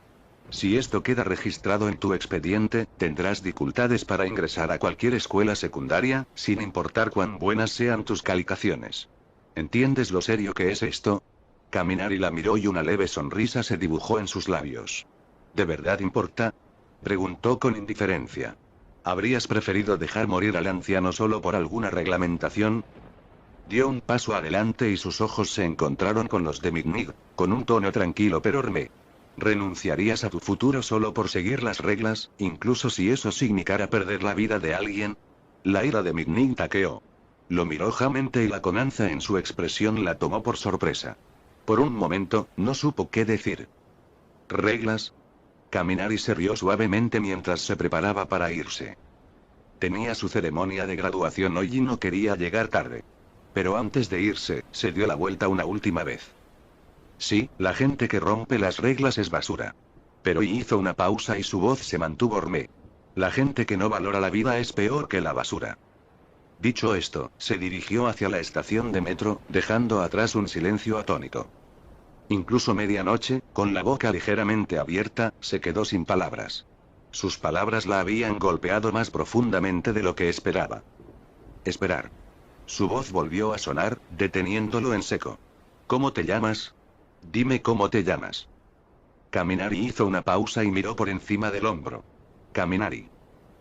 Si esto queda registrado en tu expediente, tendrás dificultades para ingresar a cualquier escuela secundaria, sin importar cuán buenas sean tus calificaciones. ¿Entiendes lo serio que es esto? Kaminari la miró y una leve sonrisa se dibujó en sus labios. ¿De verdad importa? Preguntó con indiferencia. ¿Habrías preferido dejar morir al anciano solo por alguna reglamentación? Dio un paso adelante y sus ojos se encontraron con los de McNick, con un tono tranquilo pero firme. ¿Renunciarías a tu futuro solo por seguir las reglas, incluso si eso significara perder la vida de alguien? La ira de McNick taqueó. Lo miró fijamente y la confianza en su expresión la tomó por sorpresa. Por un momento, no supo qué decir. ¿Reglas? Kaminari se rió suavemente mientras se preparaba para irse. Tenía su ceremonia de graduación hoy y no quería llegar tarde. Pero antes de irse, se dio la vuelta una última vez. Sí, la gente que rompe las reglas es basura. Pero hizo una pausa y su voz se mantuvo firme. La gente que no valora la vida es peor que la basura. Dicho esto, se dirigió hacia la estación de metro, dejando atrás un silencio atónito. Incluso medianoche, con la boca ligeramente abierta, se quedó sin palabras. Sus palabras la habían golpeado más profundamente de lo que esperaba. Esperar. Su voz volvió a sonar, deteniéndolo en seco. ¿Cómo te llamas? Dime cómo te llamas. Kaminari hizo una pausa y miró por encima del hombro. Kaminari.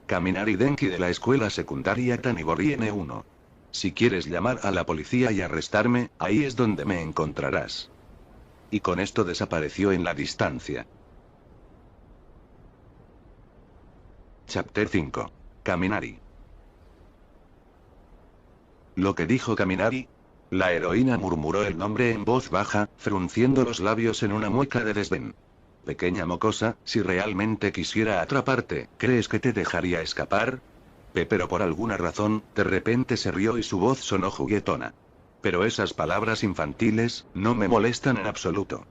Kaminari Denki de la escuela secundaria Tanibori N1. Si quieres llamar a la policía y arrestarme, ahí es donde me encontrarás. Y con esto desapareció en la distancia. Chapter 5. Kaminari. ¿Lo que dijo Kaminari? La heroína murmuró el nombre en voz baja, frunciendo los labios en una mueca de desdén. Pequeña mocosa, si realmente quisiera atraparte, ¿crees que te dejaría escapar? Pero por alguna razón, de repente se rió y su voz sonó juguetona. Pero esas palabras infantiles, no me molestan en absoluto.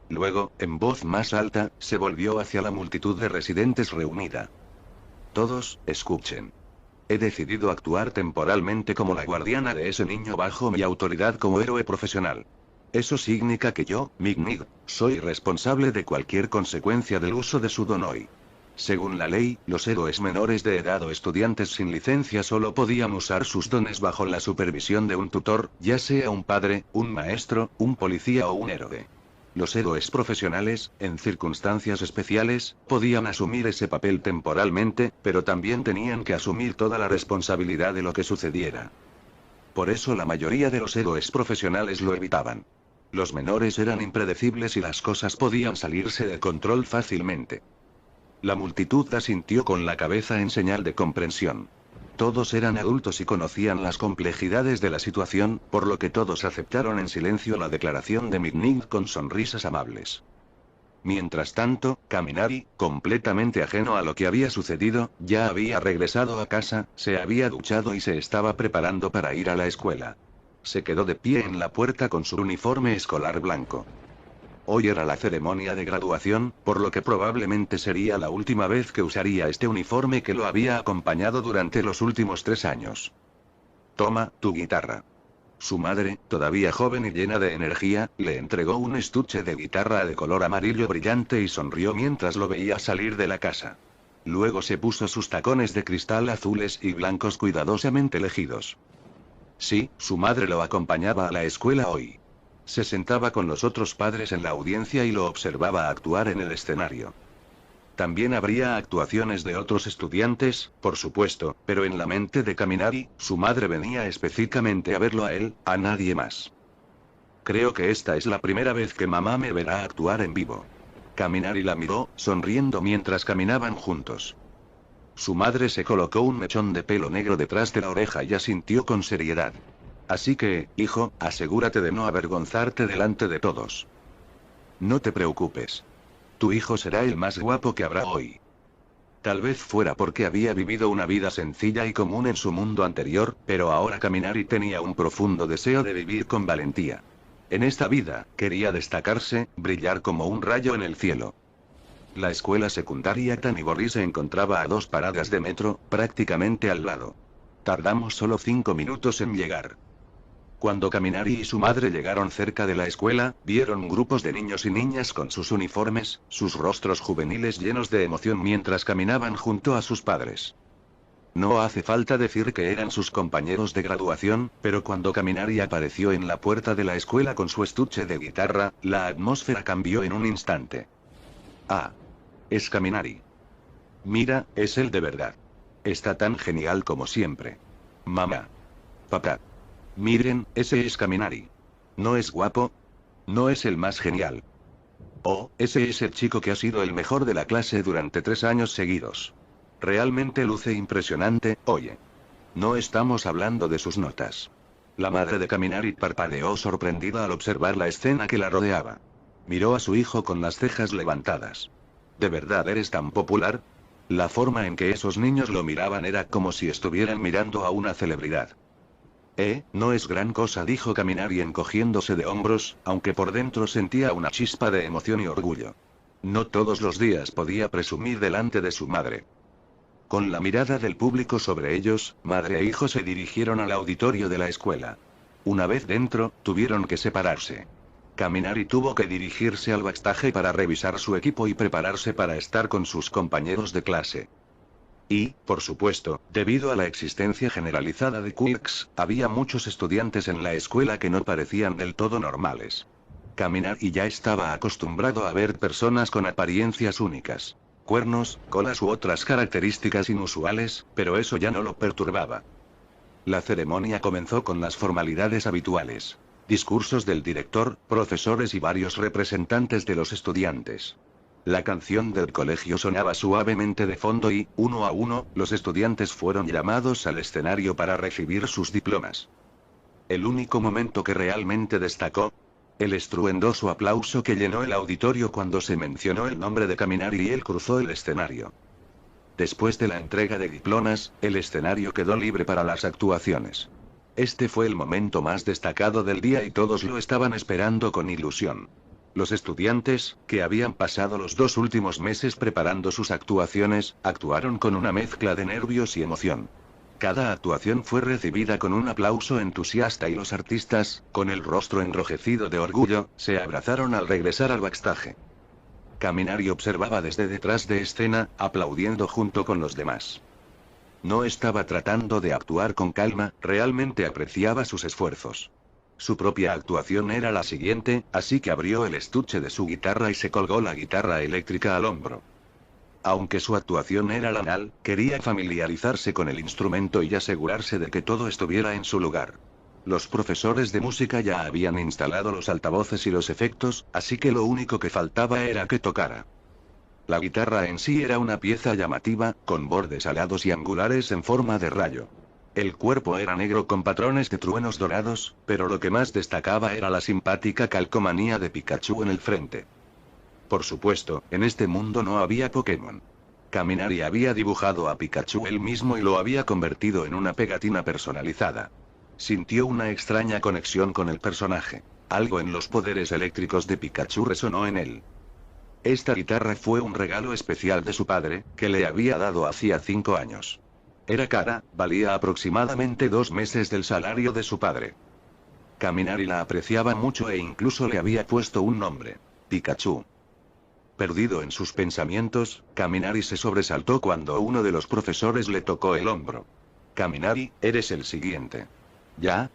Luego, en voz más alta, se volvió hacia la multitud de residentes reunida. Todos, escuchen. He decidido actuar temporalmente como la guardiana de ese niño bajo mi autoridad como héroe profesional. Eso significa que yo, Mig, soy responsable de cualquier consecuencia del uso de su donoi. Según la ley, los héroes menores de edad o estudiantes sin licencia solo podían usar sus dones bajo la supervisión de un tutor, ya sea un padre, un maestro, un policía o un héroe. Los héroes profesionales, en circunstancias especiales, podían asumir ese papel temporalmente, pero también tenían que asumir toda la responsabilidad de lo que sucediera. Por eso la mayoría de los héroes profesionales lo evitaban. Los menores eran impredecibles y las cosas podían salirse de control fácilmente. La multitud asintió con la cabeza en señal de comprensión. Todos eran adultos y conocían las complejidades de la situación, por lo que todos aceptaron en silencio la declaración de Mig con sonrisas amables. Mientras tanto, Kaminari, completamente ajeno a lo que había sucedido, ya había regresado a casa, se había duchado y se estaba preparando para ir a la escuela. Se quedó de pie en la puerta con su uniforme escolar blanco. Hoy era la ceremonia de graduación, por lo que probablemente sería la última vez que usaría este uniforme que lo había acompañado durante los últimos 3 años. Toma, tu guitarra. Su madre, todavía joven y llena de energía, le entregó un estuche de guitarra de color amarillo brillante y sonrió mientras lo veía salir de la casa. Luego se puso sus tacones de cristal azules y blancos cuidadosamente elegidos. Sí, su madre lo acompañaba a la escuela hoy. Se sentaba con los otros padres en la audiencia y lo observaba actuar en el escenario. También habría actuaciones de otros estudiantes, por supuesto, pero en la mente de Kaminari, su madre venía específicamente a verlo a él, a nadie más. Creo que esta es la primera vez que mamá me verá actuar en vivo. Kaminari la miró, sonriendo mientras caminaban juntos. Su madre se colocó un mechón de pelo negro detrás de la oreja y asintió con seriedad. Así que, hijo, asegúrate de no avergonzarte delante de todos. No te preocupes. Tu hijo será el más guapo que habrá hoy. Tal vez fuera porque había vivido una vida sencilla y común en su mundo anterior, pero ahora Kaminari tenía un profundo deseo de vivir con valentía. En esta vida, quería destacarse, brillar como un rayo en el cielo. La escuela secundaria Tanibori se encontraba a 2 paradas de metro, prácticamente al lado. Tardamos solo 5 minutos en llegar. Cuando Kaminari y su madre llegaron cerca de la escuela, vieron grupos de niños y niñas con sus uniformes, sus rostros juveniles llenos de emoción mientras caminaban junto a sus padres. No hace falta decir que eran sus compañeros de graduación, pero cuando Kaminari apareció en la puerta de la escuela con su estuche de guitarra, la atmósfera cambió en un instante. Ah. Es Kaminari. Mira, es él de verdad. Está tan genial como siempre. Mamá. Papá. Miren, ese es Kaminari. ¿No es guapo? No es el más genial. Oh, ese es el chico que ha sido el mejor de la clase durante 3 años seguidos. Realmente luce impresionante, oye. No estamos hablando de sus notas. La madre de Kaminari parpadeó sorprendida al observar la escena que la rodeaba. Miró a su hijo con las cejas levantadas. ¿De verdad eres tan popular? La forma en que esos niños lo miraban era como si estuvieran mirando a una celebridad. No es gran cosa, dijo Kaminari encogiéndose de hombros, aunque por dentro sentía una chispa de emoción y orgullo. No todos los días podía presumir delante de su madre. Con la mirada del público sobre ellos, madre e hijo se dirigieron al auditorio de la escuela. Una vez dentro, tuvieron que separarse. Kaminari tuvo que dirigirse al backstage para revisar su equipo y prepararse para estar con sus compañeros de clase. Y, por supuesto, debido a la existencia generalizada de quirks, había muchos estudiantes en la escuela que no parecían del todo normales. Kaminari ya estaba acostumbrado a ver personas con apariencias únicas. cuernos, colas u otras características inusuales, pero eso ya no lo perturbaba. La ceremonia comenzó con las formalidades habituales. Discursos del director, profesores y varios representantes de los estudiantes. La canción del colegio sonaba suavemente de fondo y, uno a uno, los estudiantes fueron llamados al escenario para recibir sus diplomas. El único momento que realmente destacó, el estruendoso aplauso que llenó el auditorio cuando se mencionó el nombre de Kaminari y él cruzó el escenario. Después de la entrega de diplomas, el escenario quedó libre para las actuaciones. Este fue el momento más destacado del día y todos lo estaban esperando con ilusión. Los estudiantes, que habían pasado los 2 últimos meses preparando sus actuaciones, actuaron con una mezcla de nervios y emoción. Cada actuación fue recibida con un aplauso entusiasta y los artistas, con el rostro enrojecido de orgullo, se abrazaron al regresar al backstage. Kaminari observaba desde detrás de escena, aplaudiendo junto con los demás. No estaba tratando de actuar con calma, realmente apreciaba sus esfuerzos. Su propia actuación era la siguiente, así que abrió el estuche de su guitarra y se colgó la guitarra eléctrica al hombro. Aunque su actuación era banal, quería familiarizarse con el instrumento y asegurarse de que todo estuviera en su lugar. Los profesores de música ya habían instalado los altavoces y los efectos, así que lo único que faltaba era que tocara. La guitarra en sí era una pieza llamativa, con bordes alados y angulares en forma de rayo. El cuerpo era negro con patrones de truenos dorados, pero lo que más destacaba era la simpática calcomanía de Pikachu en el frente. Por supuesto, en este mundo no había Pokémon. Kaminari había dibujado a Pikachu él mismo y lo había convertido en una pegatina personalizada. Sintió una extraña conexión con el personaje. Algo en los poderes eléctricos de Pikachu resonó en él. Esta guitarra fue un regalo especial de su padre, que le había dado hacía 5 años. Era cara, valía aproximadamente 2 meses del salario de su padre. Kaminari la apreciaba mucho e incluso le había puesto un nombre: Pikachu. Perdido en sus pensamientos, Kaminari se sobresaltó cuando uno de los profesores le tocó el hombro. Kaminari, eres el siguiente. ¿Ya?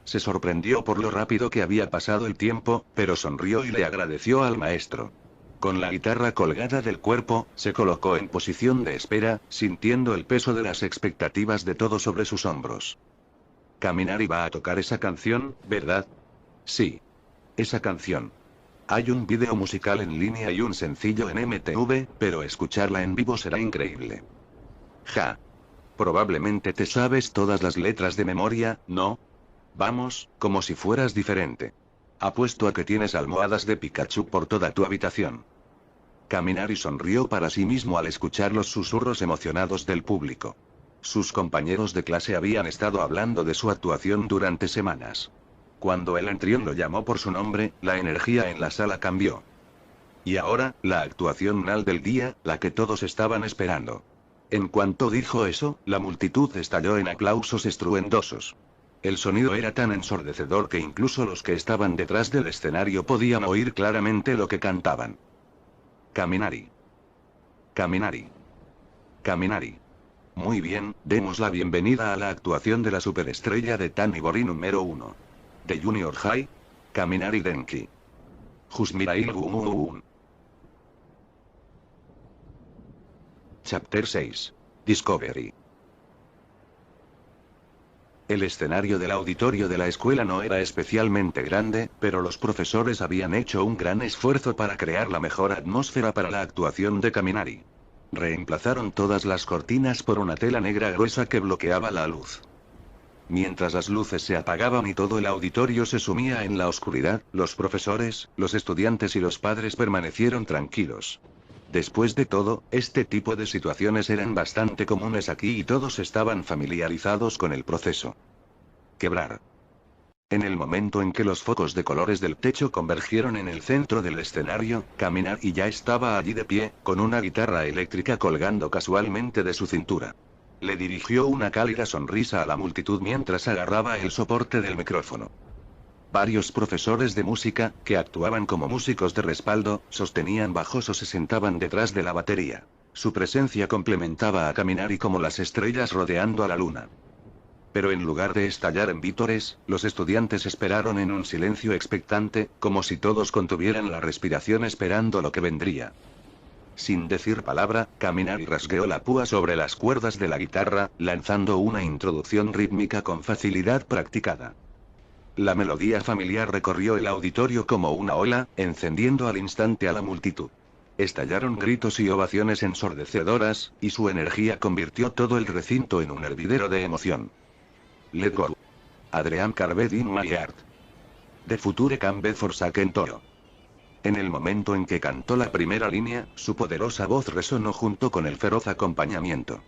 Se sorprendió por lo rápido que había pasado el tiempo, pero sonrió y le agradeció al maestro. Con la guitarra colgada del cuerpo, se colocó en posición de espera, sintiendo el peso de las expectativas de todo sobre sus hombros. Kaminari va a tocar esa canción, ¿verdad? Sí. Esa canción. Hay un vídeo musical en línea y un sencillo en MTV, pero escucharla en vivo será increíble. Ja. Probablemente te sabes todas las letras de memoria, ¿no? Vamos, como si fueras diferente. Apuesto a que tienes almohadas de Pikachu por toda tu habitación. Kaminari sonrió para sí mismo al escuchar los susurros emocionados del público. Sus compañeros de clase habían estado hablando de su actuación durante semanas. Cuando el anfitrión lo llamó por su nombre, la energía en la sala cambió. Y ahora, la actuación final del día, la que todos estaban esperando. En cuanto dijo eso, la multitud estalló en aplausos estruendosos. El sonido era tan ensordecedor que incluso los que estaban detrás del escenario podían oír claramente lo que cantaban. Kaminari. Kaminari. Kaminari. Muy bien, demos la bienvenida a la actuación de la superestrella de Tanigori número 1. De Junior High, Kaminari Denki. Jusmirail Gumuun. Chapter 6. Discovery. El escenario del auditorio de la escuela no era especialmente grande, pero los profesores habían hecho un gran esfuerzo para crear la mejor atmósfera para la actuación de Kaminari. Reemplazaron todas las cortinas por una tela negra gruesa que bloqueaba la luz. Mientras las luces se apagaban y todo el auditorio se sumía en la oscuridad, los profesores, los estudiantes y los padres permanecieron tranquilos. Después de todo, este tipo de situaciones eran bastante comunes aquí y todos estaban familiarizados con el proceso. Quebrar. En el momento en que los focos de colores del techo convergieron en el centro del escenario, Kaminari ya estaba allí de pie, con una guitarra eléctrica colgando casualmente de su cintura. Le dirigió una cálida sonrisa a la multitud mientras agarraba el soporte del micrófono. Varios profesores de música, que actuaban como músicos de respaldo, sostenían bajos o se sentaban detrás de la batería. Su presencia complementaba a Kaminari como las estrellas rodeando a la luna. Pero en lugar de estallar en vítores, los estudiantes esperaron en un silencio expectante, como si todos contuvieran la respiración esperando lo que vendría. Sin decir palabra, Kaminari rasgueó la púa sobre las cuerdas de la guitarra, lanzando una introducción rítmica con facilidad practicada. La melodía familiar recorrió el auditorio como una ola, encendiendo al instante a la multitud. Estallaron gritos y ovaciones ensordecedoras, y su energía convirtió todo el recinto en un hervidero de emoción. Let go. Adrian Carved in my heart. The future can be forsaken too. En el momento en que cantó la primera línea, su poderosa voz resonó junto con el feroz acompañamiento.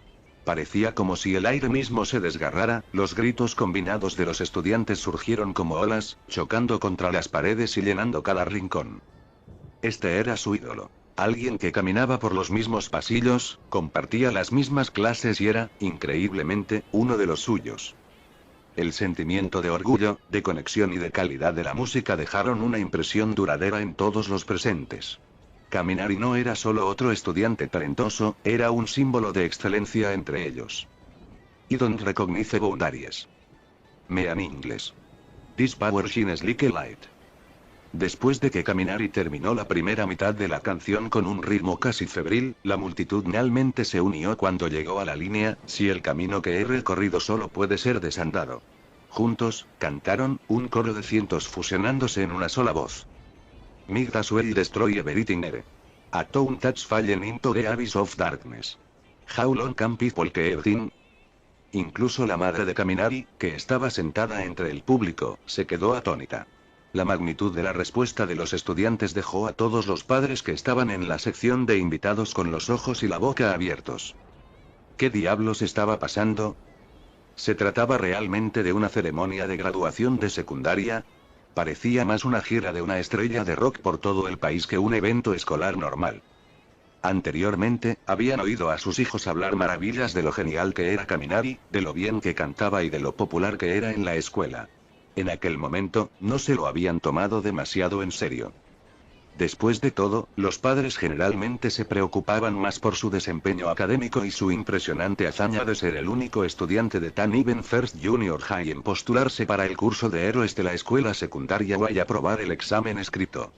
Parecía como si el aire mismo se desgarrara, los gritos combinados de los estudiantes surgieron como olas, chocando contra las paredes y llenando cada rincón. Este era su ídolo. Alguien que caminaba por los mismos pasillos, compartía las mismas clases y era, increíblemente, uno de los suyos. El sentimiento de orgullo, de conexión y de calidad de la música dejaron una impresión duradera en todos los presentes. Kaminari no era solo otro estudiante talentoso, era un símbolo de excelencia entre ellos. I don't recognize boundaries. Me an English. This power shines like a light. Después de que Kaminari terminó la primera mitad de la canción con un ritmo casi febril, la multitud realmente se unió cuando llegó a la línea, si el camino que he recorrido solo puede ser desandado. Juntos, cantaron, un coro de cientos fusionándose en una sola voz. Might will destroy everything here. A town that's fallen into the abyss of darkness. How long can people keep thin? Incluso la madre de Kaminari, que estaba sentada entre el público, se quedó atónita. La magnitud de la respuesta de los estudiantes dejó a todos los padres que estaban en la sección de invitados con los ojos y la boca abiertos. ¿Qué diablos estaba pasando? ¿Se trataba realmente de una ceremonia de graduación de secundaria? Parecía más una gira de una estrella de rock por todo el país que un evento escolar normal. Anteriormente, habían oído a sus hijos hablar maravillas de lo genial que era Kaminari, de lo bien que cantaba y de lo popular que era en la escuela. En aquel momento, no se lo habían tomado demasiado en serio. Después de todo, los padres generalmente se preocupaban más por su desempeño académico y su impresionante hazaña de ser el único estudiante de Tan Even First Junior High en postularse para el curso de héroes de la escuela secundaria y aprobar el examen escrito.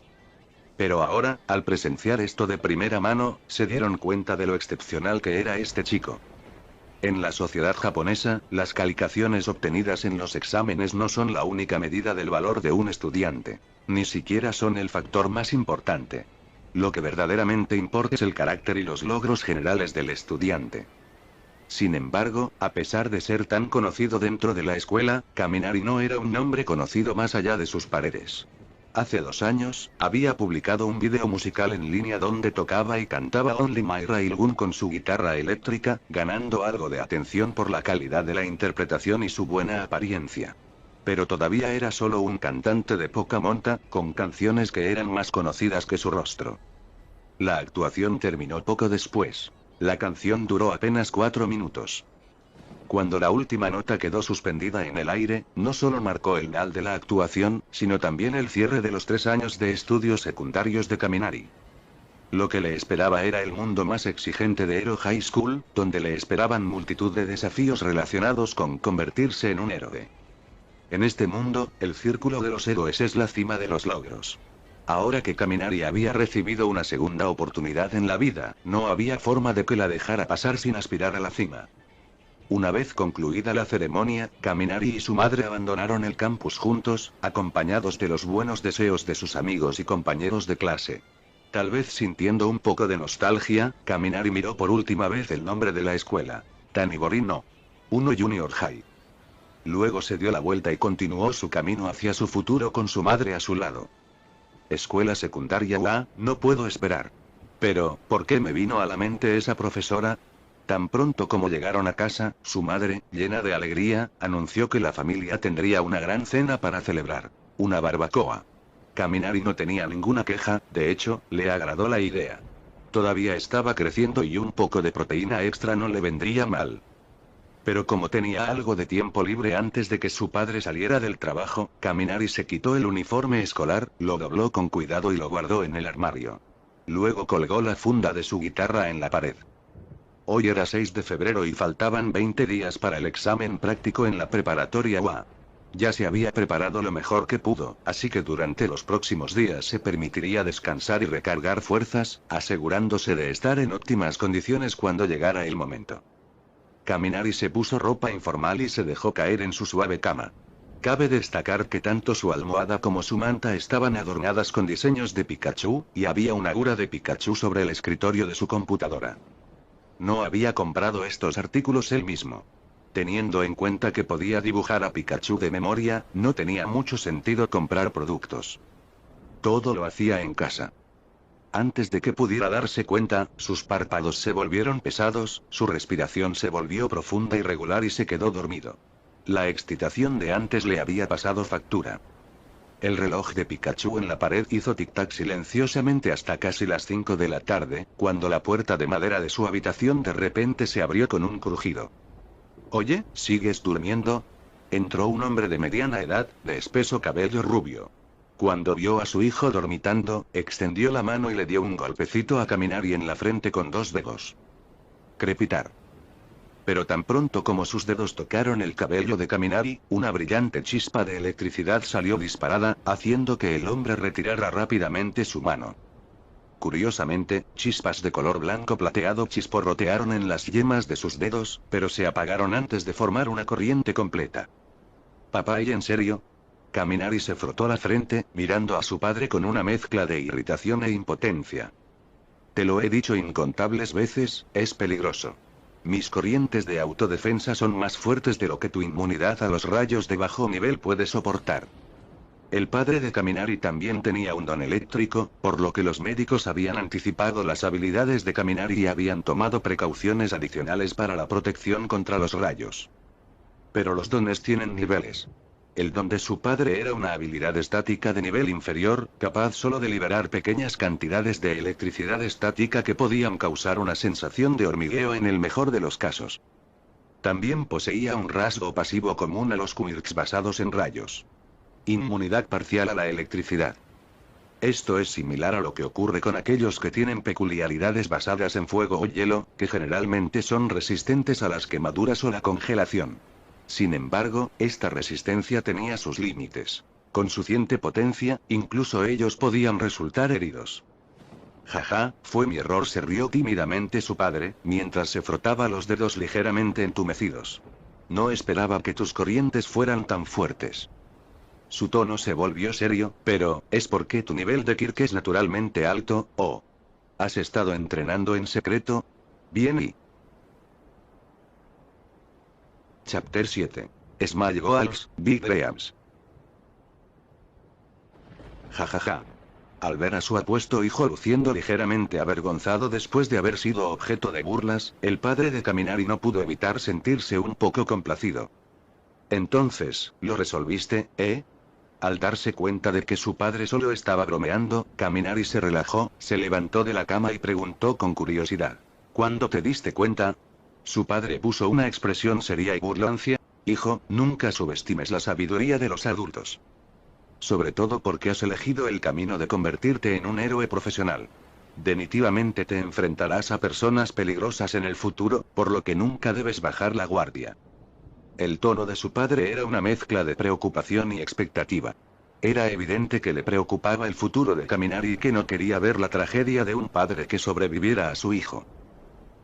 Pero ahora, al presenciar esto de primera mano, se dieron cuenta de lo excepcional que era este chico. En la sociedad japonesa, las calificaciones obtenidas en los exámenes no son la única medida del valor de un estudiante. Ni siquiera son el factor más importante. Lo que verdaderamente importa es el carácter y los logros generales del estudiante. Sin embargo, a pesar de ser tan conocido dentro de la escuela, Kaminari no era un nombre conocido más allá de sus paredes. Hace 2 años, había publicado un video musical en línea donde tocaba y cantaba Only My Railgun con su guitarra eléctrica, ganando algo de atención por la calidad de la interpretación y su buena apariencia. Pero todavía era solo un cantante de poca monta, con canciones que eran más conocidas que su rostro. La actuación terminó poco después. La canción duró apenas 4 minutos. Cuando la última nota quedó suspendida en el aire, no solo marcó el final de la actuación, sino también el cierre de los 3 años de estudios secundarios de Kaminari. Lo que le esperaba era el mundo más exigente de Hero High School, donde le esperaban multitud de desafíos relacionados con convertirse en un héroe. En este mundo, el círculo de los héroes es la cima de los logros. Ahora que Kaminari había recibido una segunda oportunidad en la vida, no había forma de que la dejara pasar sin aspirar a la cima. Una vez concluida la ceremonia, Kaminari y su madre abandonaron el campus juntos, acompañados de los buenos deseos de sus amigos y compañeros de clase. Tal vez sintiendo un poco de nostalgia, Kaminari miró por última vez el nombre de la escuela. Tanibori no. 1 Junior High. Luego se dio la vuelta y continuó su camino hacia su futuro con su madre a su lado. Escuela secundaria UA, no puedo esperar. Pero, ¿por qué me vino a la mente esa profesora? Tan pronto como llegaron a casa, su madre, llena de alegría, anunció que la familia tendría una gran cena para celebrar. Una barbacoa. Kaminari no tenía ninguna queja, de hecho, le agradó la idea. Todavía estaba creciendo y un poco de proteína extra no le vendría mal. Pero como tenía algo de tiempo libre antes de que su padre saliera del trabajo, Kaminari se quitó el uniforme escolar, lo dobló con cuidado y lo guardó en el armario. Luego colgó la funda de su guitarra en la pared. Hoy era 6 de febrero y faltaban 20 días para el examen práctico en la preparatoria UA. Ya se había preparado lo mejor que pudo, así que durante los próximos días se permitiría descansar y recargar fuerzas, asegurándose de estar en óptimas condiciones cuando llegara el momento. Kaminari se puso ropa informal y se dejó caer en su suave cama. Cabe destacar que tanto su almohada como su manta estaban adornadas con diseños de Pikachu, y había una figura de Pikachu sobre el escritorio de su computadora. No había comprado estos artículos él mismo. Teniendo en cuenta que podía dibujar a Pikachu de memoria, no tenía mucho sentido comprar productos. Todo lo hacía en casa. Antes de que pudiera darse cuenta, sus párpados se volvieron pesados, su respiración se volvió profunda y regular y se quedó dormido. La excitación de antes le había pasado factura. El reloj de Pikachu en la pared hizo tic-tac silenciosamente hasta casi las 5 de la tarde, cuando la puerta de madera de su habitación de repente se abrió con un crujido. «Oye, ¿sigues durmiendo?». Entró un hombre de mediana edad, de espeso cabello rubio. Cuando vio a su hijo dormitando, extendió la mano y le dio un golpecito a Kaminari en la frente con 2 dedos. Crepitar. Pero tan pronto como sus dedos tocaron el cabello de Kaminari, una brillante chispa de electricidad salió disparada, haciendo que el hombre retirara rápidamente su mano. Curiosamente, chispas de color blanco plateado chisporrotearon en las yemas de sus dedos, pero se apagaron antes de formar una corriente completa. «¿Papá, y en serio?». Kaminari se frotó la frente, mirando a su padre con una mezcla de irritación e impotencia. «Te lo he dicho incontables veces, es peligroso. Mis corrientes de autodefensa son más fuertes de lo que tu inmunidad a los rayos de bajo nivel puede soportar». El padre de Kaminari también tenía un don eléctrico, por lo que los médicos habían anticipado las habilidades de Kaminari y habían tomado precauciones adicionales para la protección contra los rayos. Pero los dones tienen niveles. El don de su padre era una habilidad estática de nivel inferior, capaz solo de liberar pequeñas cantidades de electricidad estática que podían causar una sensación de hormigueo en el mejor de los casos. También poseía un rasgo pasivo común a los quirks basados en rayos. Inmunidad parcial a la electricidad. Esto es similar a lo que ocurre con aquellos que tienen peculiaridades basadas en fuego o hielo, que generalmente son resistentes a las quemaduras o la congelación. Sin embargo, esta resistencia tenía sus límites. Con suficiente potencia, incluso ellos podían resultar heridos. «Jaja, fue mi error», se rió tímidamente su padre, mientras se frotaba los dedos ligeramente entumecidos. «No esperaba que tus corrientes fueran tan fuertes». Su tono se volvió serio, «pero, ¿es porque tu nivel de Kirk es naturalmente alto, o has estado entrenando en secreto? Bien y...». Chapter 7. Small Goals, Big Dreams. Jajaja. Al ver a su apuesto hijo luciendo ligeramente avergonzado después de haber sido objeto de burlas, el padre de Kaminari no pudo evitar sentirse un poco complacido. «Entonces, ¿lo resolviste, eh?». Al darse cuenta de que su padre solo estaba bromeando, Kaminari se relajó, se levantó de la cama y preguntó con curiosidad. «¿Cuándo te diste cuenta?». Su padre puso una expresión seria y burlancia. «Hijo, nunca subestimes la sabiduría de los adultos. Sobre todo porque has elegido el camino de convertirte en un héroe profesional. Definitivamente te enfrentarás a personas peligrosas en el futuro, por lo que nunca debes bajar la guardia». El tono de su padre era una mezcla de preocupación y expectativa. Era evidente que le preocupaba el futuro de Kaminari y que no quería ver la tragedia de un padre que sobreviviera a su hijo.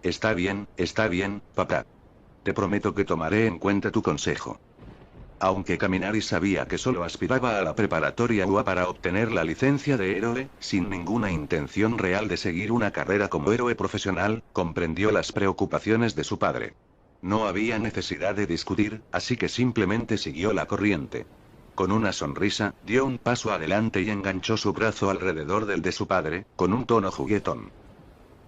Está bien, papá. Te prometo que tomaré en cuenta tu consejo». Aunque Kaminari sabía que solo aspiraba a la preparatoria UA para obtener la licencia de héroe, sin ninguna intención real de seguir una carrera como héroe profesional, comprendió las preocupaciones de su padre. No había necesidad de discutir, así que simplemente siguió la corriente. Con una sonrisa, dio un paso adelante y enganchó su brazo alrededor del de su padre, con un tono juguetón.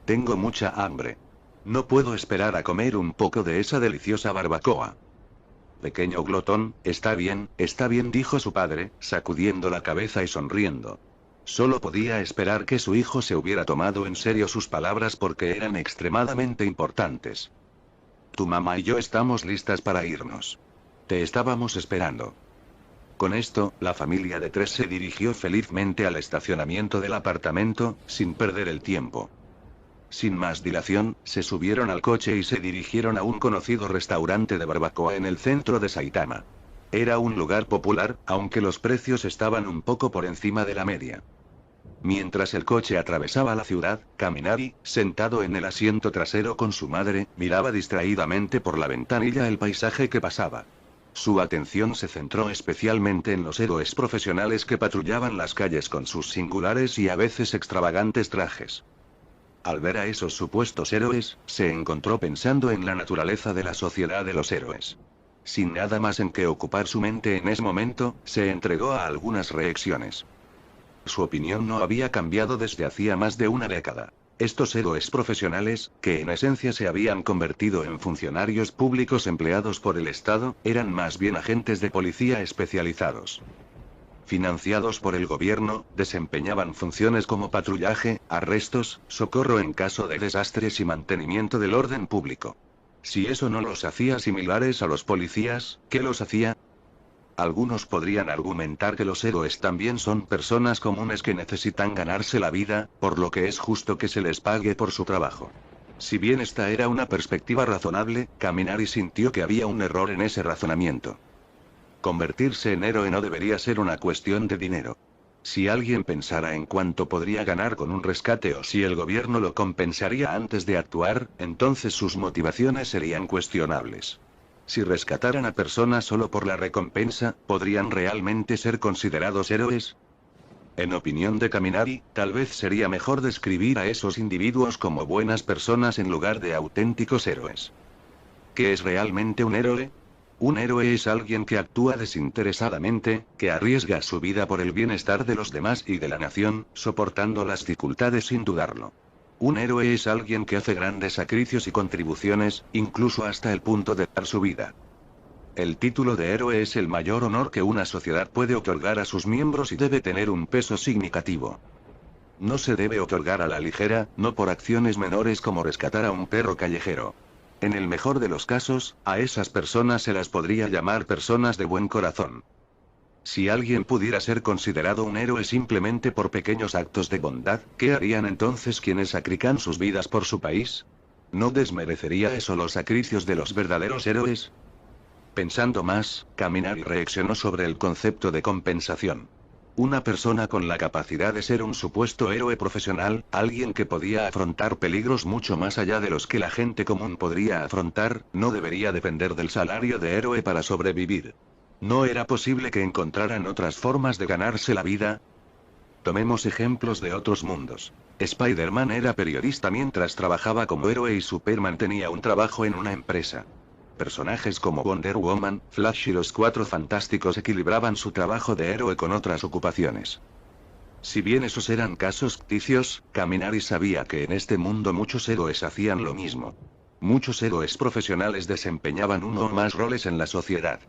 «Tengo mucha hambre. No puedo esperar a comer un poco de esa deliciosa barbacoa». «Pequeño glotón, está bien», dijo su padre, sacudiendo la cabeza y sonriendo. Solo podía esperar que su hijo se hubiera tomado en serio sus palabras porque eran extremadamente importantes. «Tu mamá y yo estamos listas para irnos. Te estábamos esperando». Con esto, la familia de 3 se dirigió felizmente al estacionamiento del apartamento, sin perder el tiempo. Sin más dilación, se subieron al coche y se dirigieron a un conocido restaurante de barbacoa en el centro de Saitama. Era un lugar popular, aunque los precios estaban un poco por encima de la media. Mientras el coche atravesaba la ciudad, Kaminari, sentado en el asiento trasero con su madre, miraba distraídamente por la ventanilla el paisaje que pasaba. Su atención se centró especialmente en los héroes profesionales que patrullaban las calles con sus singulares y a veces extravagantes trajes. Al ver a esos supuestos héroes, se encontró pensando en la naturaleza de la sociedad de los héroes. Sin nada más en que ocupar su mente en ese momento, se entregó a algunas reacciones. Su opinión no había cambiado desde hacía más de una década. Estos héroes profesionales, que en esencia se habían convertido en funcionarios públicos empleados por el Estado, eran más bien agentes de policía especializados. Financiados por el gobierno, desempeñaban funciones como patrullaje, arrestos, socorro en caso de desastres y mantenimiento del orden público. Si eso no los hacía similares a los policías, ¿qué los hacía? Algunos podrían argumentar que los héroes también son personas comunes que necesitan ganarse la vida, por lo que es justo que se les pague por su trabajo. Si bien esta era una perspectiva razonable, Kaminari sintió que había un error en ese razonamiento. Convertirse en héroe no debería ser una cuestión de dinero. Si alguien pensara en cuánto podría ganar con un rescate o si el gobierno lo compensaría antes de actuar, entonces sus motivaciones serían cuestionables. Si rescataran a personas solo por la recompensa, ¿podrían realmente ser considerados héroes? En opinión de Kaminari, tal vez sería mejor describir a esos individuos como buenas personas en lugar de auténticos héroes. ¿Qué es realmente un héroe? Un héroe es alguien que actúa desinteresadamente, que arriesga su vida por el bienestar de los demás y de la nación, soportando las dificultades sin dudarlo. Un héroe es alguien que hace grandes sacrificios y contribuciones, incluso hasta el punto de dar su vida. El título de héroe es el mayor honor que una sociedad puede otorgar a sus miembros y debe tener un peso significativo. No se debe otorgar a la ligera, no por acciones menores como rescatar a un perro callejero. En el mejor de los casos, a esas personas se las podría llamar personas de buen corazón. Si alguien pudiera ser considerado un héroe simplemente por pequeños actos de bondad, ¿qué harían entonces quienes sacrifican sus vidas por su país? ¿No desmerecería eso los sacrificios de los verdaderos héroes? Pensando más, Kaminari reaccionó sobre el concepto de compensación. Una persona con la capacidad de ser un supuesto héroe profesional, alguien que podía afrontar peligros mucho más allá de los que la gente común podría afrontar, no debería depender del salario de héroe para sobrevivir. ¿No era posible que encontraran otras formas de ganarse la vida? Tomemos ejemplos de otros mundos. Spider-Man era periodista mientras trabajaba como héroe y Superman tenía un trabajo en una empresa. Personajes como Wonder Woman, Flash y los Cuatro Fantásticos equilibraban su trabajo de héroe con otras ocupaciones. Si bien esos eran casos ficticios, Kaminari sabía que en este mundo muchos héroes hacían lo mismo. Muchos héroes profesionales desempeñaban uno o más roles en la sociedad.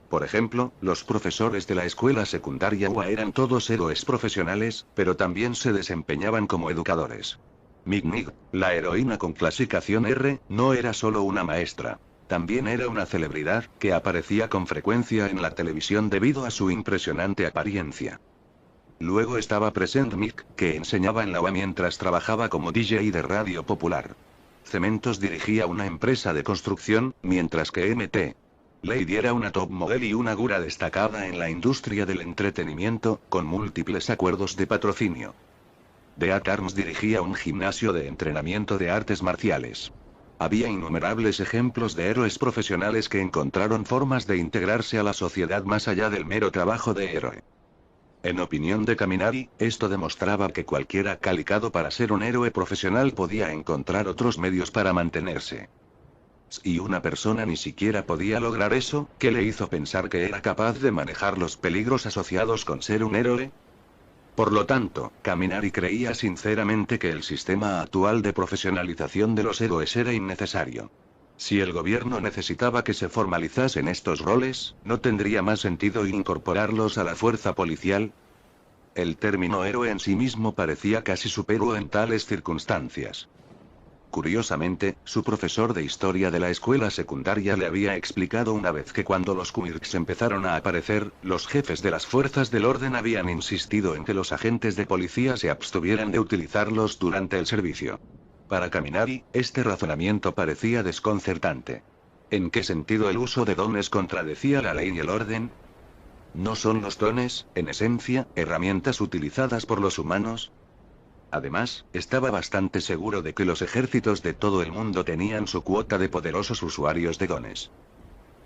Por ejemplo, los profesores de la escuela secundaria UA eran todos héroes profesionales, pero también se desempeñaban como educadores. Mig, la heroína con clasificación R, no era solo una maestra. También era una celebridad, que aparecía con frecuencia en la televisión debido a su impresionante apariencia. Luego estaba presente Mick, que enseñaba en la UA mientras trabajaba como DJ de radio popular. Cementos dirigía una empresa de construcción, mientras que Mt. Lady era una top model y una gura destacada en la industria del entretenimiento, con múltiples acuerdos de patrocinio. Death Arms dirigía un gimnasio de entrenamiento de artes marciales. Había innumerables ejemplos de héroes profesionales que encontraron formas de integrarse a la sociedad más allá del mero trabajo de héroe. En opinión de Kaminari, esto demostraba que cualquiera calificado para ser un héroe profesional podía encontrar otros medios para mantenerse. Si una persona ni siquiera podía lograr eso, ¿qué le hizo pensar que era capaz de manejar los peligros asociados con ser un héroe? Por lo tanto, Kaminari creía sinceramente que el sistema actual de profesionalización de los héroes era innecesario. Si el gobierno necesitaba que se formalizasen estos roles, ¿no tendría más sentido incorporarlos a la fuerza policial? El término héroe en sí mismo parecía casi superfluo en tales circunstancias. Curiosamente, su profesor de historia de la escuela secundaria le había explicado una vez que cuando los quirks empezaron a aparecer, los jefes de las fuerzas del orden habían insistido en que los agentes de policía se abstuvieran de utilizarlos durante el servicio. Para Kaminari, este razonamiento parecía desconcertante. ¿En qué sentido el uso de dones contradecía la ley y el orden? ¿No son los dones, en esencia, herramientas utilizadas por los humanos? Además, estaba bastante seguro de que los ejércitos de todo el mundo tenían su cuota de poderosos usuarios de dones.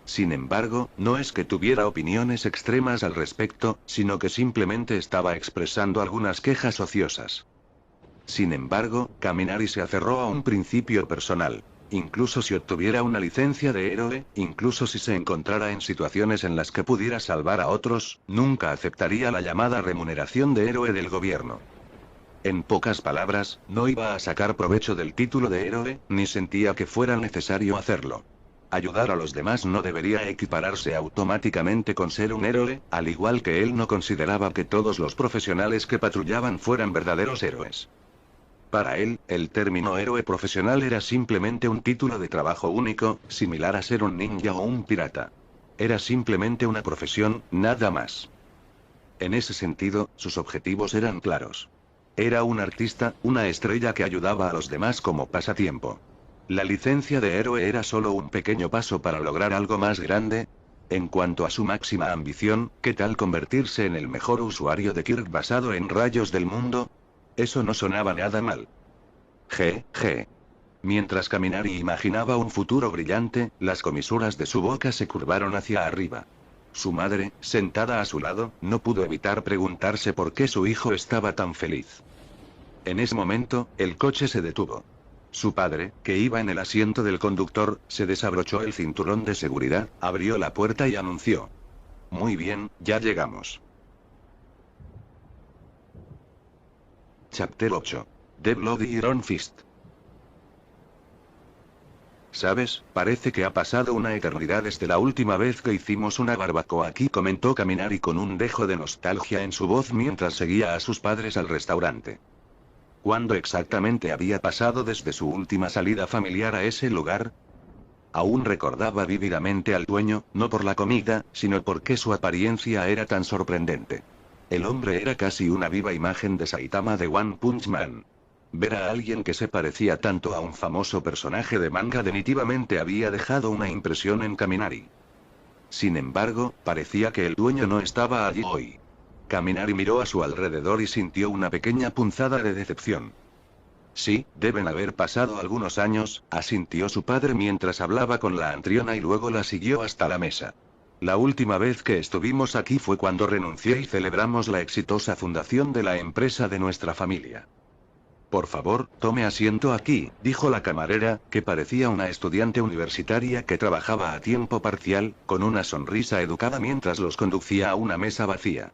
Sin embargo, no es que tuviera opiniones extremas al respecto, sino que simplemente estaba expresando algunas quejas ociosas. Sin embargo, Kaminari se aferró a un principio personal. Incluso si obtuviera una licencia de héroe, incluso si se encontrara en situaciones en las que pudiera salvar a otros, nunca aceptaría la llamada remuneración de héroe del gobierno. En pocas palabras, no iba a sacar provecho del título de héroe, ni sentía que fuera necesario hacerlo. Ayudar a los demás no debería equipararse automáticamente con ser un héroe, al igual que él no consideraba que todos los profesionales que patrullaban fueran verdaderos héroes. Para él, el término héroe profesional era simplemente un título de trabajo único, similar a ser un ninja o un pirata. Era simplemente una profesión, nada más. En ese sentido, sus objetivos eran claros. Era un artista, una estrella que ayudaba a los demás como pasatiempo. La licencia de héroe era solo un pequeño paso para lograr algo más grande. En cuanto a su máxima ambición, ¿qué tal convertirse en el mejor usuario de Kirk basado en rayos del mundo? Eso no sonaba nada mal. G. Mientras Kaminari imaginaba un futuro brillante, las comisuras de su boca se curvaron hacia arriba. Su madre, sentada a su lado, no pudo evitar preguntarse por qué su hijo estaba tan feliz. En ese momento, el coche se detuvo. Su padre, que iba en el asiento del conductor, se desabrochó el cinturón de seguridad, abrió la puerta y anunció: «Muy bien, ya llegamos». Chapter 8. The Bloody Iron Fist. ¿Sabes? Parece que ha pasado una eternidad desde la última vez que hicimos una barbacoa aquí, comentó Kaminari con un dejo de nostalgia en su voz mientras seguía a sus padres al restaurante. ¿Cuándo exactamente había pasado desde su última salida familiar a ese lugar? Aún recordaba vívidamente al dueño, no por la comida, sino porque su apariencia era tan sorprendente. El hombre era casi una viva imagen de Saitama de One Punch Man. Ver a alguien que se parecía tanto a un famoso personaje de manga definitivamente había dejado una impresión en Kaminari. Sin embargo, parecía que el dueño no estaba allí hoy. Kaminari miró a su alrededor y sintió una pequeña punzada de decepción. Sí, deben haber pasado algunos años, asintió su padre mientras hablaba con la anfitriona y luego la siguió hasta la mesa. La última vez que estuvimos aquí fue cuando renuncié y celebramos la exitosa fundación de la empresa de nuestra familia. Por favor, tome asiento aquí, dijo la camarera, que parecía una estudiante universitaria que trabajaba a tiempo parcial, con una sonrisa educada mientras los conducía a una mesa vacía.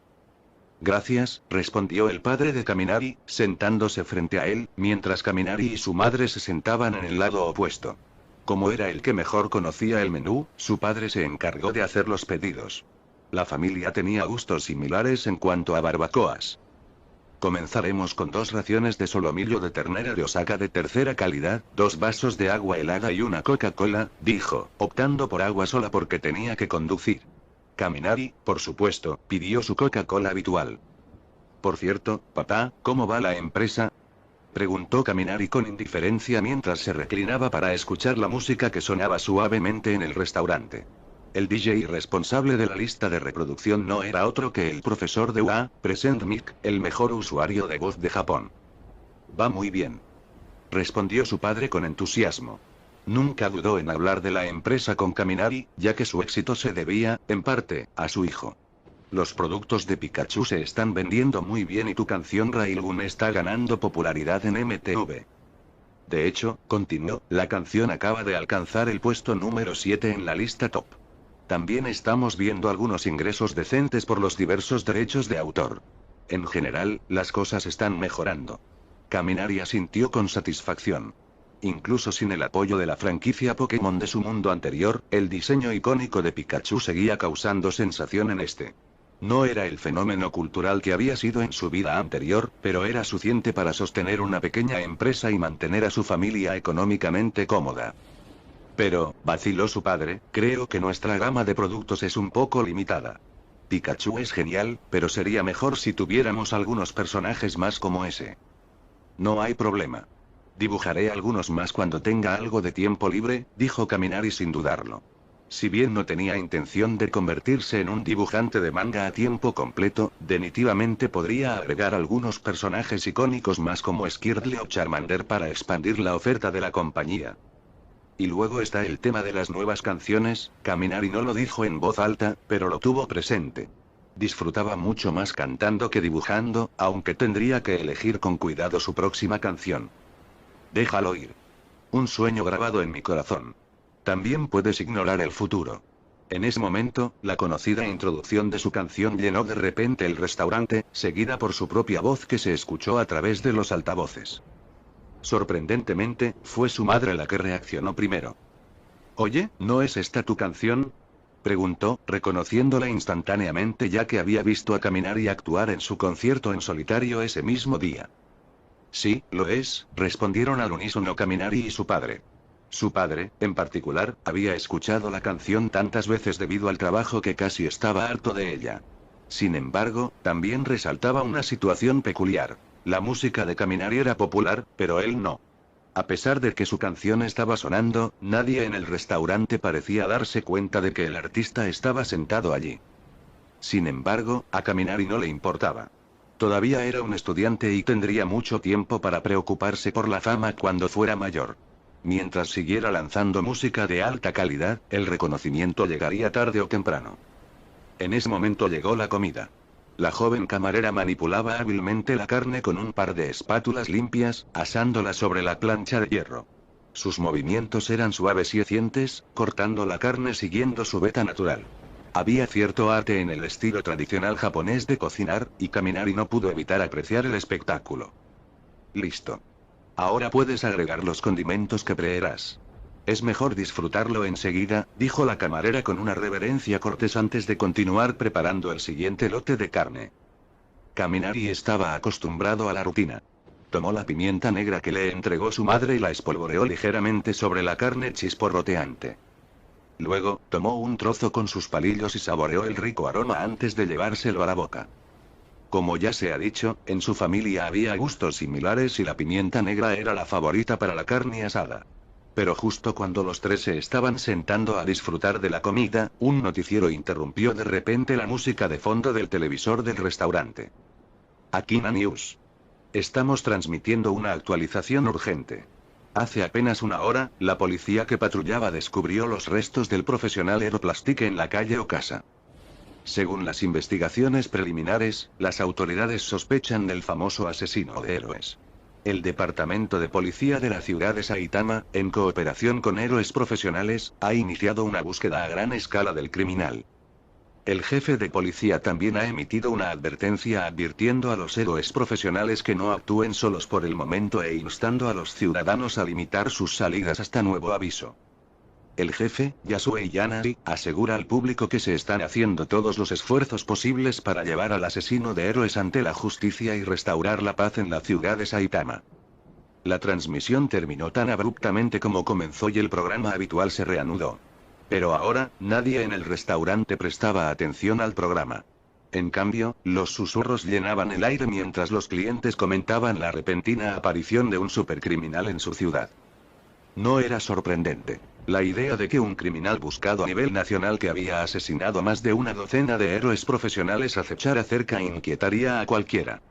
Gracias, respondió el padre de Kaminari, sentándose frente a él, mientras Kaminari y su madre se sentaban en el lado opuesto. Como era el que mejor conocía el menú, su padre se encargó de hacer los pedidos. La familia tenía gustos similares en cuanto a barbacoas. Comenzaremos con 2 raciones de solomillo de ternera de Osaka de tercera calidad, 2 vasos de agua helada y una Coca-Cola, dijo, optando por agua sola porque tenía que conducir. Kaminari, por supuesto, pidió su Coca-Cola habitual. Por cierto, papá, ¿cómo va la empresa?, preguntó Kaminari con indiferencia mientras se reclinaba para escuchar la música que sonaba suavemente en el restaurante. El DJ responsable de la lista de reproducción no era otro que el profesor de UA, Present Mic, el mejor usuario de voz de Japón. Va muy bien, respondió su padre con entusiasmo. Nunca dudó en hablar de la empresa con Kaminari, ya que su éxito se debía, en parte, a su hijo. Los productos de Pikachu se están vendiendo muy bien y tu canción Railgun está ganando popularidad en MTV. De hecho, continuó, la canción acaba de alcanzar el puesto número 7 en la lista top. También estamos viendo algunos ingresos decentes por los diversos derechos de autor. En general, las cosas están mejorando. Kaminari asintió con satisfacción. Incluso sin el apoyo de la franquicia Pokémon de su mundo anterior, el diseño icónico de Pikachu seguía causando sensación en este. No era el fenómeno cultural que había sido en su vida anterior, pero era suficiente para sostener una pequeña empresa y mantener a su familia económicamente cómoda. Pero, vaciló su padre, creo que nuestra gama de productos es un poco limitada. Pikachu es genial, pero sería mejor si tuviéramos algunos personajes más como ese. No hay problema. Dibujaré algunos más cuando tenga algo de tiempo libre, dijo Kaminari sin dudarlo. Si bien no tenía intención de convertirse en un dibujante de manga a tiempo completo, definitivamente podría agregar algunos personajes icónicos más como Skirtle o Charmander para expandir la oferta de la compañía. Y luego está el tema de las nuevas canciones. Kaminari no lo dijo en voz alta, pero lo tuvo presente. Disfrutaba mucho más cantando que dibujando, aunque tendría que elegir con cuidado su próxima canción. Déjalo ir. Un sueño grabado en mi corazón. También puedes ignorar el futuro. En ese momento, la conocida introducción de su canción llenó de repente el restaurante, seguida por su propia voz que se escuchó a través de los altavoces. Sorprendentemente, fue su madre la que reaccionó primero. Oye, ¿no es esta tu canción? Preguntó, reconociéndola instantáneamente ya que había visto a Kaminari y actuar en su concierto en solitario ese mismo día. Sí, lo es, respondieron al unísono Kaminari y su padre. Su padre, en particular, había escuchado la canción tantas veces debido al trabajo que casi estaba harto de ella. Sin embargo, también resaltaba una situación peculiar. La música de Kaminari era popular, pero él no. A pesar de que su canción estaba sonando, nadie en el restaurante parecía darse cuenta de que el artista estaba sentado allí. Sin embargo, a Kaminari no le importaba. Todavía era un estudiante y tendría mucho tiempo para preocuparse por la fama cuando fuera mayor. Mientras siguiera lanzando música de alta calidad, el reconocimiento llegaría tarde o temprano. En ese momento llegó la comida. La joven camarera manipulaba hábilmente la carne con un par de espátulas limpias, asándola sobre la plancha de hierro. Sus movimientos eran suaves y eficientes, cortando la carne siguiendo su veta natural. Había cierto arte en el estilo tradicional japonés de cocinar, y Kaminari no pudo evitar apreciar el espectáculo. Listo. Ahora puedes agregar los condimentos que creerás. Es mejor disfrutarlo enseguida, dijo la camarera con una reverencia cortés antes de continuar preparando el siguiente lote de carne. Kaminari estaba acostumbrado a la rutina. Tomó la pimienta negra que le entregó su madre y la espolvoreó ligeramente sobre la carne chisporroteante. Luego, tomó un trozo con sus palillos y saboreó el rico aroma antes de llevárselo a la boca. Como ya se ha dicho, en su familia había gustos similares y la pimienta negra era la favorita para la carne asada. Pero justo cuando los tres se estaban sentando a disfrutar de la comida, un noticiero interrumpió de repente la música de fondo del televisor del restaurante. Akina News. Estamos transmitiendo una actualización urgente. Hace apenas una hora, la policía que patrullaba descubrió los restos del profesional Aeroplastique en la calle Okasa. Según las investigaciones preliminares, las autoridades sospechan del famoso asesino de héroes. El Departamento de Policía de la ciudad de Saitama, en cooperación con héroes profesionales, ha iniciado una búsqueda a gran escala del criminal. El jefe de policía también ha emitido una advertencia advirtiendo a los héroes profesionales que no actúen solos por el momento e instando a los ciudadanos a limitar sus salidas hasta nuevo aviso. El jefe, Yasue Yanagi, asegura al público que se están haciendo todos los esfuerzos posibles para llevar al asesino de héroes ante la justicia y restaurar la paz en la ciudad de Saitama. La transmisión terminó tan abruptamente como comenzó y el programa habitual se reanudó. Pero ahora, nadie en el restaurante prestaba atención al programa. En cambio, los susurros llenaban el aire mientras los clientes comentaban la repentina aparición de un supercriminal en su ciudad. No era sorprendente. La idea de que un criminal buscado a nivel nacional que había asesinado a más de una docena de héroes profesionales acechara cerca inquietaría a cualquiera.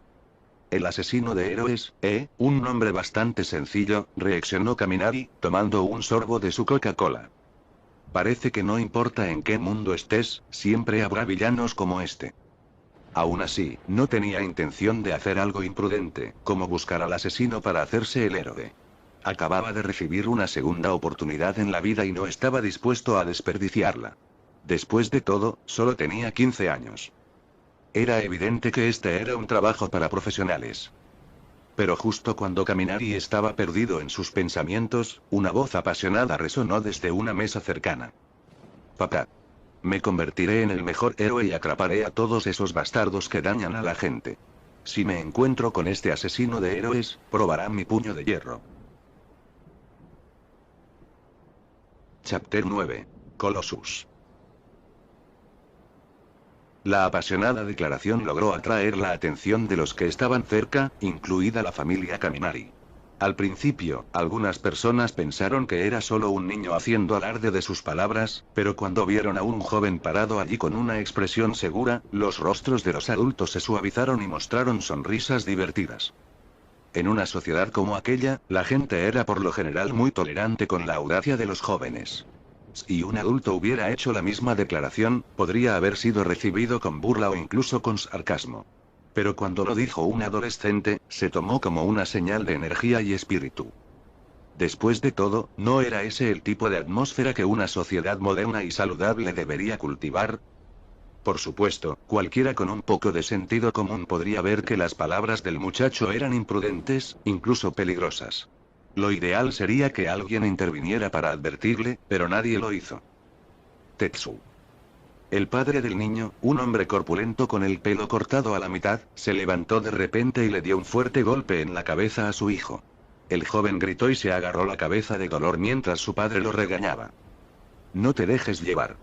El asesino de héroes, un nombre bastante sencillo, reaccionó Kaminari, tomando un sorbo de su Coca-Cola. Parece que no importa en qué mundo estés, siempre habrá villanos como este. Aún así, no tenía intención de hacer algo imprudente, como buscar al asesino para hacerse el héroe. Acababa de recibir una segunda oportunidad en la vida y no estaba dispuesto a desperdiciarla. Después de todo, solo tenía 15 años. Era evidente que este era un trabajo para profesionales. Pero justo cuando Kaminari estaba perdido en sus pensamientos, una voz apasionada resonó desde una mesa cercana. Papá. Me convertiré en el mejor héroe y atraparé a todos esos bastardos que dañan a la gente. Si me encuentro con este asesino de héroes, probará mi puño de hierro. Chapter 9. Colossus. La apasionada declaración logró atraer la atención de los que estaban cerca, incluida la familia Kaminari. Al principio, algunas personas pensaron que era solo un niño haciendo alarde de sus palabras, pero cuando vieron a un joven parado allí con una expresión segura, los rostros de los adultos se suavizaron y mostraron sonrisas divertidas. En una sociedad como aquella, la gente era por lo general muy tolerante con la audacia de los jóvenes. Si un adulto hubiera hecho la misma declaración, podría haber sido recibido con burla o incluso con sarcasmo. Pero cuando lo dijo un adolescente, se tomó como una señal de energía y espíritu. Después de todo, ¿no era ese el tipo de atmósfera que una sociedad moderna y saludable debería cultivar? Por supuesto, cualquiera con un poco de sentido común podría ver que las palabras del muchacho eran imprudentes, incluso peligrosas. Lo ideal sería que alguien interviniera para advertirle, pero nadie lo hizo. Tetsu. El padre del niño, un hombre corpulento con el pelo cortado a la mitad, se levantó de repente y le dio un fuerte golpe en la cabeza a su hijo. El joven gritó y se agarró la cabeza de dolor mientras su padre lo regañaba. No te dejes llevar.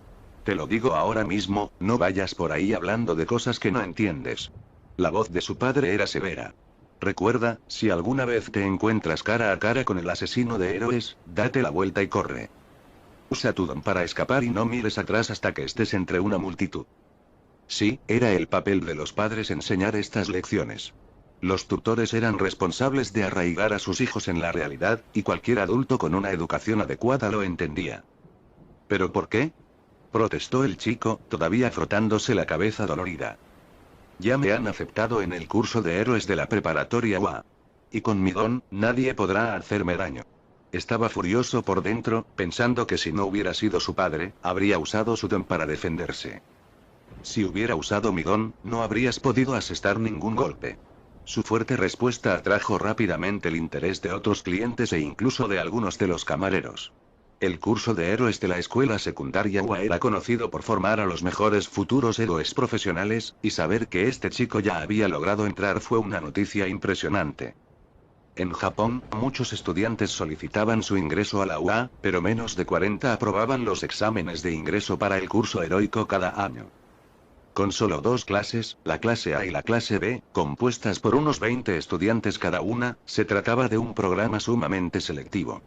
Te lo digo ahora mismo, no vayas por ahí hablando de cosas que no entiendes. La voz de su padre era severa. Recuerda, si alguna vez te encuentras cara a cara con el asesino de héroes, date la vuelta y corre. Usa tu don para escapar y no mires atrás hasta que estés entre una multitud. Sí, era el papel de los padres enseñar estas lecciones. Los tutores eran responsables de arraigar a sus hijos en la realidad, y cualquier adulto con una educación adecuada lo entendía. ¿Pero por qué? Protestó el chico, todavía frotándose la cabeza dolorida. Ya me han aceptado en el curso de héroes de la preparatoria UA. Y con mi don, nadie podrá hacerme daño. Estaba furioso por dentro, pensando que si no hubiera sido su padre, habría usado su don para defenderse. Si hubiera usado mi don, no habrías podido asestar ningún golpe. Su fuerte respuesta atrajo rápidamente el interés de otros clientes e incluso de algunos de los camareros. El curso de héroes de la escuela secundaria UA era conocido por formar a los mejores futuros héroes profesionales, y saber que este chico ya había logrado entrar fue una noticia impresionante. En Japón, muchos estudiantes solicitaban su ingreso a la UA, pero menos de 40 aprobaban los exámenes de ingreso para el curso heroico cada año. Con solo dos clases, la clase A y la clase B, compuestas por unos 20 estudiantes cada una, se trataba de un programa sumamente selectivo.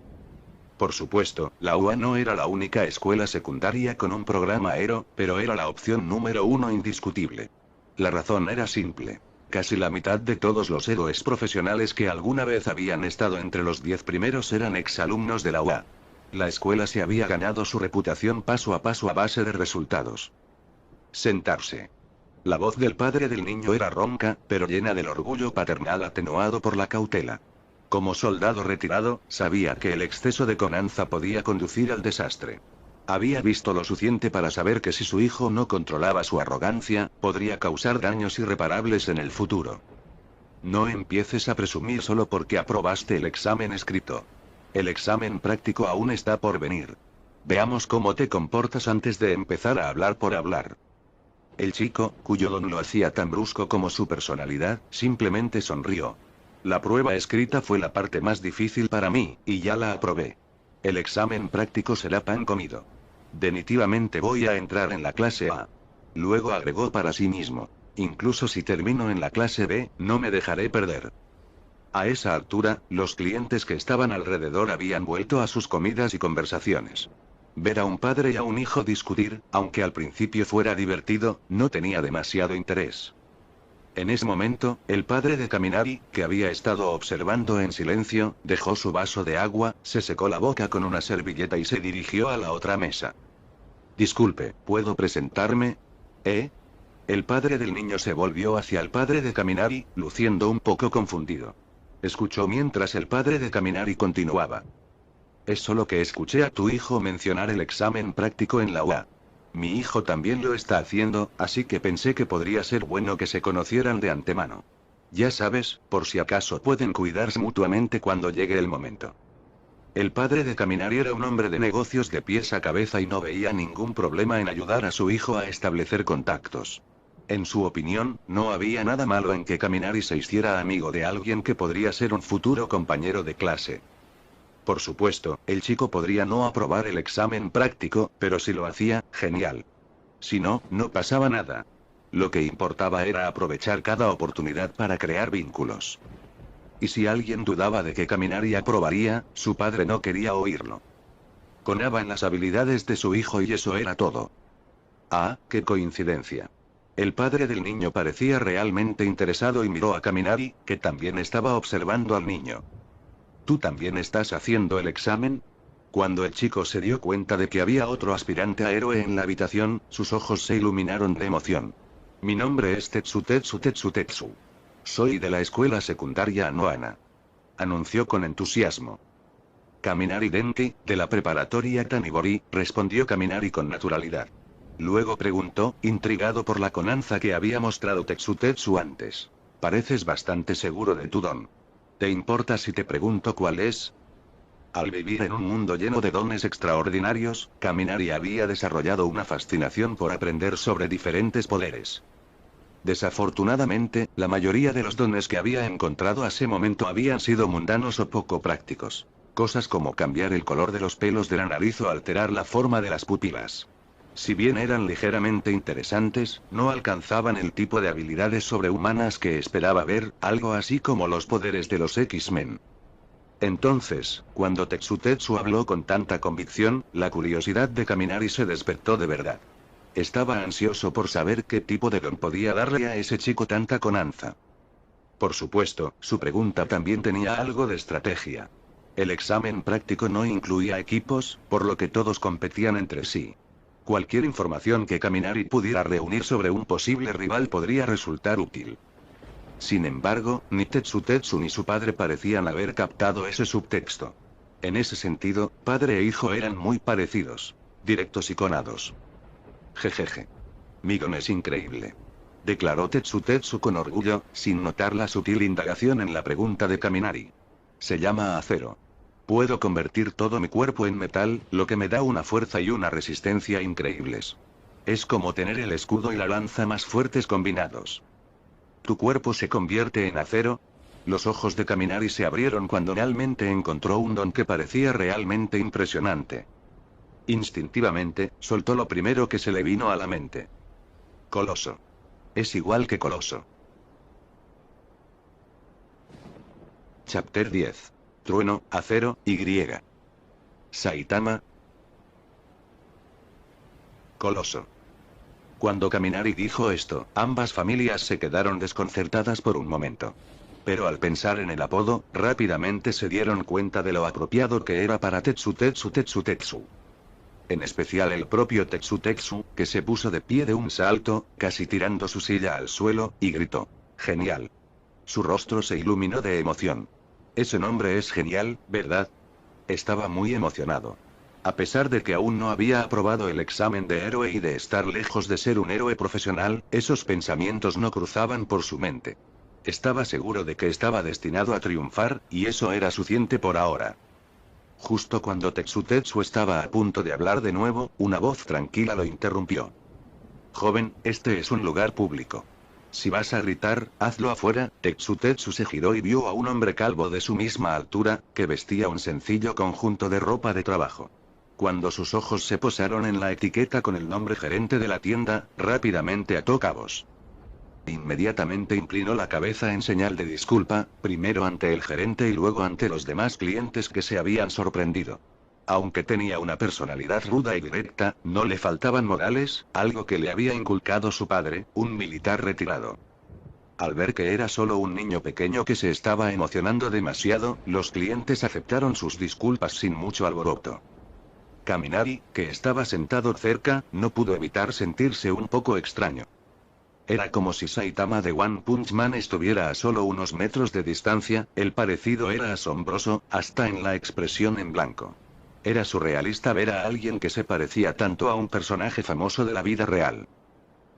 Por supuesto, la UA no era la única escuela secundaria con un programa Aero, pero era la opción número uno indiscutible. La razón era simple. Casi la mitad de todos los héroes profesionales que alguna vez habían estado entre los 10 primeros eran exalumnos de la UA. La escuela se había ganado su reputación paso a paso a base de resultados. Sentarse. La voz del padre del niño era ronca, pero llena del orgullo paternal atenuado por la cautela. Como soldado retirado, sabía que el exceso de confianza podía conducir al desastre. Había visto lo suficiente para saber que si su hijo no controlaba su arrogancia, podría causar daños irreparables en el futuro. No empieces a presumir solo porque aprobaste el examen escrito. El examen práctico aún está por venir. Veamos cómo te comportas antes de empezar a hablar por hablar. El chico, cuyo don lo hacía tan brusco como su personalidad, simplemente sonrió. La prueba escrita fue la parte más difícil para mí, y ya la aprobé. El examen práctico será pan comido. Definitivamente voy a entrar en la clase A. Luego agregó para sí mismo. Incluso si termino en la clase B, no me dejaré perder. A esa altura, los clientes que estaban alrededor habían vuelto a sus comidas y conversaciones. Ver a un padre y a un hijo discutir, aunque al principio fuera divertido, no tenía demasiado interés. En ese momento, el padre de Kaminari, que había estado observando en silencio, dejó su vaso de agua, se secó la boca con una servilleta y se dirigió a la otra mesa. Disculpe, ¿puedo presentarme? ¿Eh? El padre del niño se volvió hacia el padre de Kaminari, luciendo un poco confundido. Escuchó mientras el padre de Kaminari continuaba. Es solo que escuché a tu hijo mencionar el examen práctico en la UA. Mi hijo también lo está haciendo, así que pensé que podría ser bueno que se conocieran de antemano. Ya sabes, por si acaso pueden cuidarse mutuamente cuando llegue el momento. El padre de Kaminari era un hombre de negocios de pies a cabeza y no veía ningún problema en ayudar a su hijo a establecer contactos. En su opinión, no había nada malo en que Kaminari se hiciera amigo de alguien que podría ser un futuro compañero de clase. Por supuesto, el chico podría no aprobar el examen práctico, pero si lo hacía, genial. Si no, no pasaba nada. Lo que importaba era aprovechar cada oportunidad para crear vínculos. Y si alguien dudaba de que Kaminari aprobaría, su padre no quería oírlo. Confiaba en las habilidades de su hijo y eso era todo. Ah, qué coincidencia. El padre del niño parecía realmente interesado y miró a Kaminari, que también estaba observando al niño. ¿Tú también estás haciendo el examen? Cuando el chico se dio cuenta de que había otro aspirante a héroe en la habitación, sus ojos se iluminaron de emoción. Mi nombre es Tetsu. Soy de la escuela secundaria Anohana. Anunció con entusiasmo. Kaminari Denki, de la preparatoria Tanibori, respondió Kaminari con naturalidad. Luego preguntó, intrigado por la confianza que había mostrado Tetsu antes. Pareces bastante seguro de tu don. ¿Te importa si te pregunto cuál es? Al vivir en un mundo lleno de dones extraordinarios, Kaminari había desarrollado una fascinación por aprender sobre diferentes poderes. Desafortunadamente, la mayoría de los dones que había encontrado a ese momento habían sido mundanos o poco prácticos. Cosas como cambiar el color de los pelos de la nariz o alterar la forma de las pupilas. Si bien eran ligeramente interesantes, no alcanzaban el tipo de habilidades sobrehumanas que esperaba ver, algo así como los poderes de los X-Men. Entonces, cuando Tetsu habló con tanta convicción, la curiosidad de Kaminari se despertó de verdad. Estaba ansioso por saber qué tipo de don podía darle a ese chico tanta confianza. Por supuesto, su pregunta también tenía algo de estrategia. El examen práctico no incluía equipos, por lo que todos competían entre sí. Cualquier información que Kaminari pudiera reunir sobre un posible rival podría resultar útil. Sin embargo, ni Tetsu ni su padre parecían haber captado ese subtexto. En ese sentido, padre e hijo eran muy parecidos. Directos y conados. Jejeje. Mi don es increíble. Declaró Tetsu con orgullo, sin notar la sutil indagación en la pregunta de Kaminari. Se llama acero. Puedo convertir todo mi cuerpo en metal, lo que me da una fuerza y una resistencia increíbles. Es como tener el escudo y la lanza más fuertes combinados. ¿Tu cuerpo se convierte en acero? Los ojos de Kaminari se abrieron cuando realmente encontró un don que parecía realmente impresionante. Instintivamente, soltó lo primero que se le vino a la mente. Coloso. Es igual que Coloso. Chapter 10. Trueno, acero, Y. Saitama. Coloso. Cuando Kaminari dijo esto, ambas familias se quedaron desconcertadas por un momento. Pero al pensar en el apodo, rápidamente se dieron cuenta de lo apropiado que era para Tetsu. En especial el propio Tetsu, que se puso de pie de un salto, casi tirando su silla al suelo, y gritó. ¡Genial! Su rostro se iluminó de emoción. Ese nombre es genial, ¿verdad? Estaba muy emocionado. A pesar de que aún no había aprobado el examen de héroe y de estar lejos de ser un héroe profesional, esos pensamientos no cruzaban por su mente. Estaba seguro de que estaba destinado a triunfar, y eso era suficiente por ahora. Justo cuando Tetsu estaba a punto de hablar de nuevo, una voz tranquila lo interrumpió. Joven, este es un lugar público. Si vas a gritar, hazlo afuera. Tetsu se giró y vio a un hombre calvo de su misma altura, que vestía un sencillo conjunto de ropa de trabajo. Cuando sus ojos se posaron en la etiqueta con el nombre gerente de la tienda, rápidamente ató cabos. Inmediatamente inclinó la cabeza en señal de disculpa, primero ante el gerente y luego ante los demás clientes que se habían sorprendido. Aunque tenía una personalidad ruda y directa, no le faltaban modales, algo que le había inculcado su padre, un militar retirado. Al ver que era solo un niño pequeño que se estaba emocionando demasiado, los clientes aceptaron sus disculpas sin mucho alboroto. Kaminari, que estaba sentado cerca, no pudo evitar sentirse un poco extraño. Era como si Saitama de One Punch Man estuviera a solo unos metros de distancia, el parecido era asombroso, hasta en la expresión en blanco. Era surrealista ver a alguien que se parecía tanto a un personaje famoso de la vida real.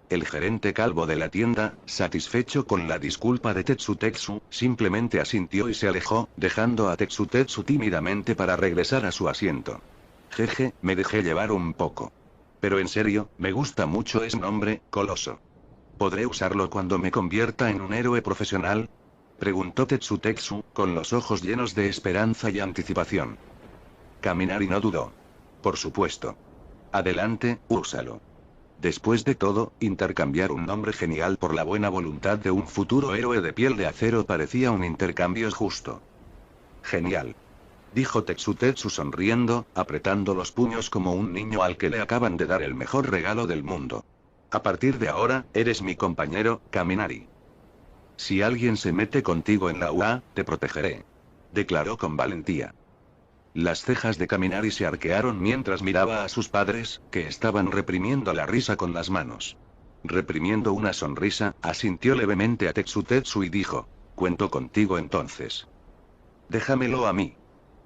El gerente calvo de la tienda, satisfecho con la disculpa de Tetsu, simplemente asintió y se alejó, dejando a Tetsu tímidamente para regresar a su asiento. Jeje, me dejé llevar un poco. Pero en serio, me gusta mucho ese nombre, Coloso. ¿Podré usarlo cuando me convierta en un héroe profesional? Preguntó Tetsu, con los ojos llenos de esperanza y anticipación. Kaminari no dudó. Por supuesto. Adelante, úsalo. Después de todo, intercambiar un nombre genial por la buena voluntad de un futuro héroe de piel de acero parecía un intercambio justo. Genial, dijo Tetsutetsu sonriendo, apretando los puños como un niño al que le acaban de dar el mejor regalo del mundo. A partir de ahora, eres mi compañero, Kaminari. Si alguien se mete contigo en la UA, te protegeré, declaró con valentía. Las cejas de Kaminari se arquearon mientras miraba a sus padres, que estaban reprimiendo la risa con las manos. Reprimiendo una sonrisa, asintió levemente a Tetsutetsu y dijo: cuento contigo entonces. Déjamelo a mí.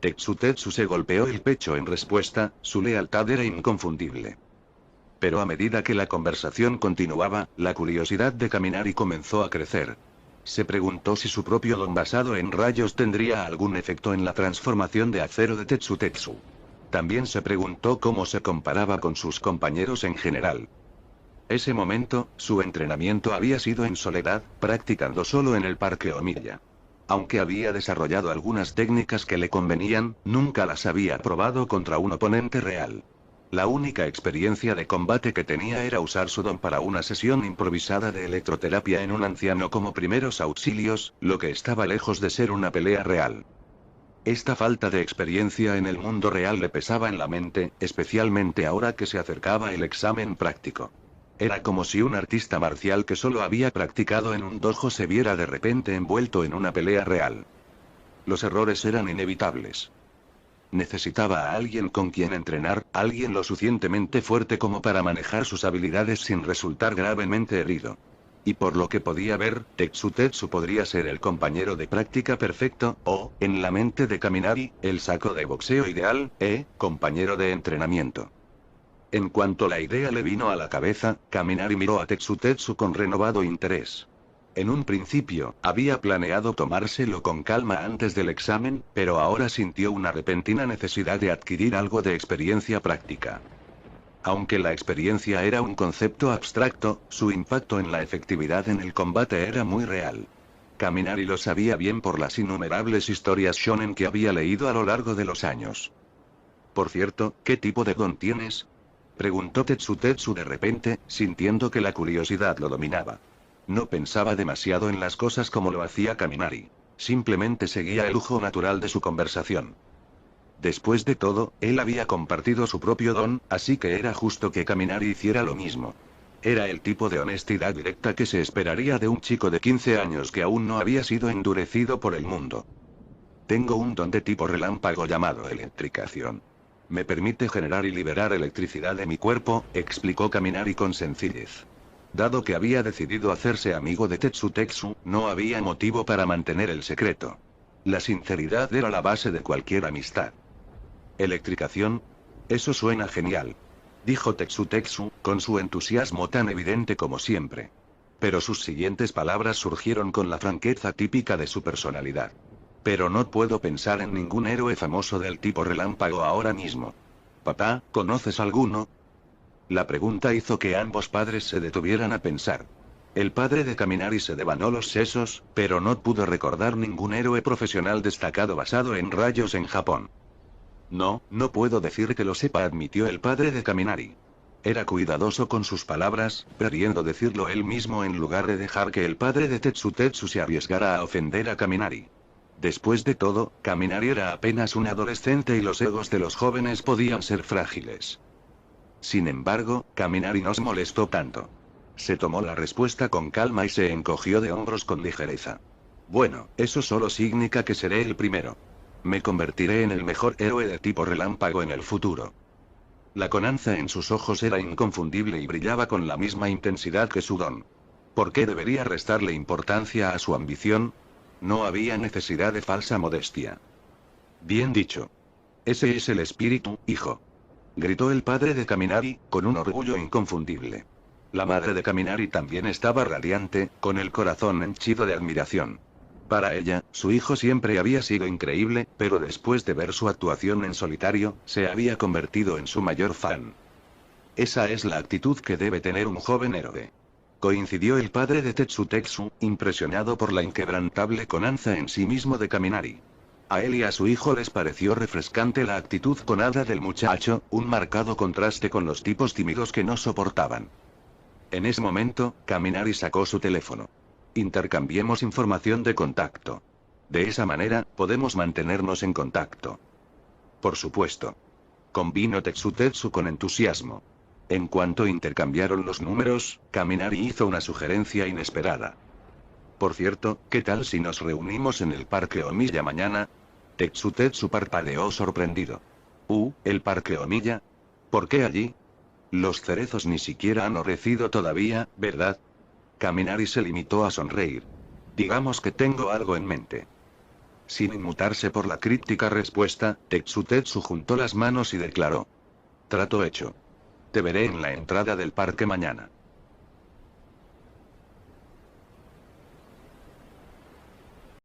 Tetsutetsu se golpeó el pecho en respuesta, su lealtad era inconfundible. Pero a medida que la conversación continuaba, la curiosidad de Kaminari comenzó a crecer. Se preguntó si su propio don basado en rayos tendría algún efecto en la transformación de acero de Tetsutetsu. También se preguntó cómo se comparaba con sus compañeros en general. Ese momento, su entrenamiento había sido en soledad, practicando solo en el parque Omiya. Aunque había desarrollado algunas técnicas que le convenían, nunca las había probado contra un oponente real. La única experiencia de combate que tenía era usar su don para una sesión improvisada de electroterapia en un anciano como primeros auxilios, lo que estaba lejos de ser una pelea real. Esta falta de experiencia en el mundo real le pesaba en la mente, especialmente ahora que se acercaba el examen práctico. Era como si un artista marcial que solo había practicado en un dojo se viera de repente envuelto en una pelea real. Los errores eran inevitables. Necesitaba a alguien con quien entrenar, alguien lo suficientemente fuerte como para manejar sus habilidades sin resultar gravemente herido. Y por lo que podía ver, Tetsutetsu podría ser el compañero de práctica perfecto, o, en la mente de Kaminari, el saco de boxeo ideal, compañero de entrenamiento. En cuanto la idea le vino a la cabeza, Kaminari miró a Tetsutetsu con renovado interés. En un principio, había planeado tomárselo con calma antes del examen, pero ahora sintió una repentina necesidad de adquirir algo de experiencia práctica. Aunque la experiencia era un concepto abstracto, su impacto en la efectividad en el combate era muy real. Kaminari lo sabía bien por las innumerables historias shonen que había leído a lo largo de los años. Por cierto, ¿qué tipo de don tienes?, preguntó Tetsutetsu de repente, sintiendo que la curiosidad lo dominaba. No pensaba demasiado en las cosas como lo hacía Kaminari. Simplemente seguía el flujo natural de su conversación. Después de todo, él había compartido su propio don, así que era justo que Kaminari hiciera lo mismo. Era el tipo de honestidad directa que se esperaría de un chico de 15 años que aún no había sido endurecido por el mundo. Tengo un don de tipo relámpago llamado electricación. Me permite generar y liberar electricidad de mi cuerpo, explicó Kaminari con sencillez. Dado que había decidido hacerse amigo de Tetsutetsu, no había motivo para mantener el secreto. La sinceridad era la base de cualquier amistad. ¿Electricación? Eso suena genial, dijo Tetsutetsu, con su entusiasmo tan evidente como siempre. Pero sus siguientes palabras surgieron con la franqueza típica de su personalidad. Pero no puedo pensar en ningún héroe famoso del tipo relámpago ahora mismo. Papá, ¿conoces alguno? La pregunta hizo que ambos padres se detuvieran a pensar. El padre de Kaminari se devanó los sesos, pero no pudo recordar ningún héroe profesional destacado basado en rayos en Japón. No, no puedo decir que lo sepa, admitió el padre de Kaminari. Era cuidadoso con sus palabras, prefiriendo decirlo él mismo en lugar de dejar que el padre de Tetsutetsu se arriesgara a ofender a Kaminari. Después de todo, Kaminari era apenas un adolescente y los egos de los jóvenes podían ser frágiles. Sin embargo, Kaminari no se molestó tanto. Se tomó la respuesta con calma y se encogió de hombros con ligereza. Bueno, eso solo significa que seré el primero. Me convertiré en el mejor héroe de tipo relámpago en el futuro. La confianza en sus ojos era inconfundible y brillaba con la misma intensidad que su don. ¿Por qué debería restarle importancia a su ambición? No había necesidad de falsa modestia. Bien dicho. Ese es el espíritu, hijo, gritó el padre de Kaminari, con un orgullo inconfundible. La madre de Kaminari también estaba radiante, con el corazón henchido de admiración. Para ella, su hijo siempre había sido increíble, pero después de ver su actuación en solitario, se había convertido en su mayor fan. Esa es la actitud que debe tener un joven héroe. Coincidió el padre de Tetsutetsu, impresionado por la inquebrantable confianza en sí mismo de Kaminari. A él y a su hijo les pareció refrescante la actitud conada del muchacho, un marcado contraste con los tipos tímidos que no soportaban. En ese momento, Kaminari sacó su teléfono. Intercambiemos información de contacto. De esa manera, podemos mantenernos en contacto. Por supuesto. Convino Tetsutetsu con entusiasmo. En cuanto intercambiaron los números, Kaminari hizo una sugerencia inesperada. Por cierto, ¿qué tal si nos reunimos en el Parque Omiya mañana? Tetsutetsu parpadeó sorprendido. ¿El Parque Omiya? ¿Por qué allí? Los cerezos ni siquiera han florecido todavía, ¿verdad? Kaminari se limitó a sonreír. Digamos que tengo algo en mente. Sin inmutarse por la críptica respuesta, Tetsutetsu juntó las manos y declaró. Trato hecho. Te veré en la entrada del parque mañana.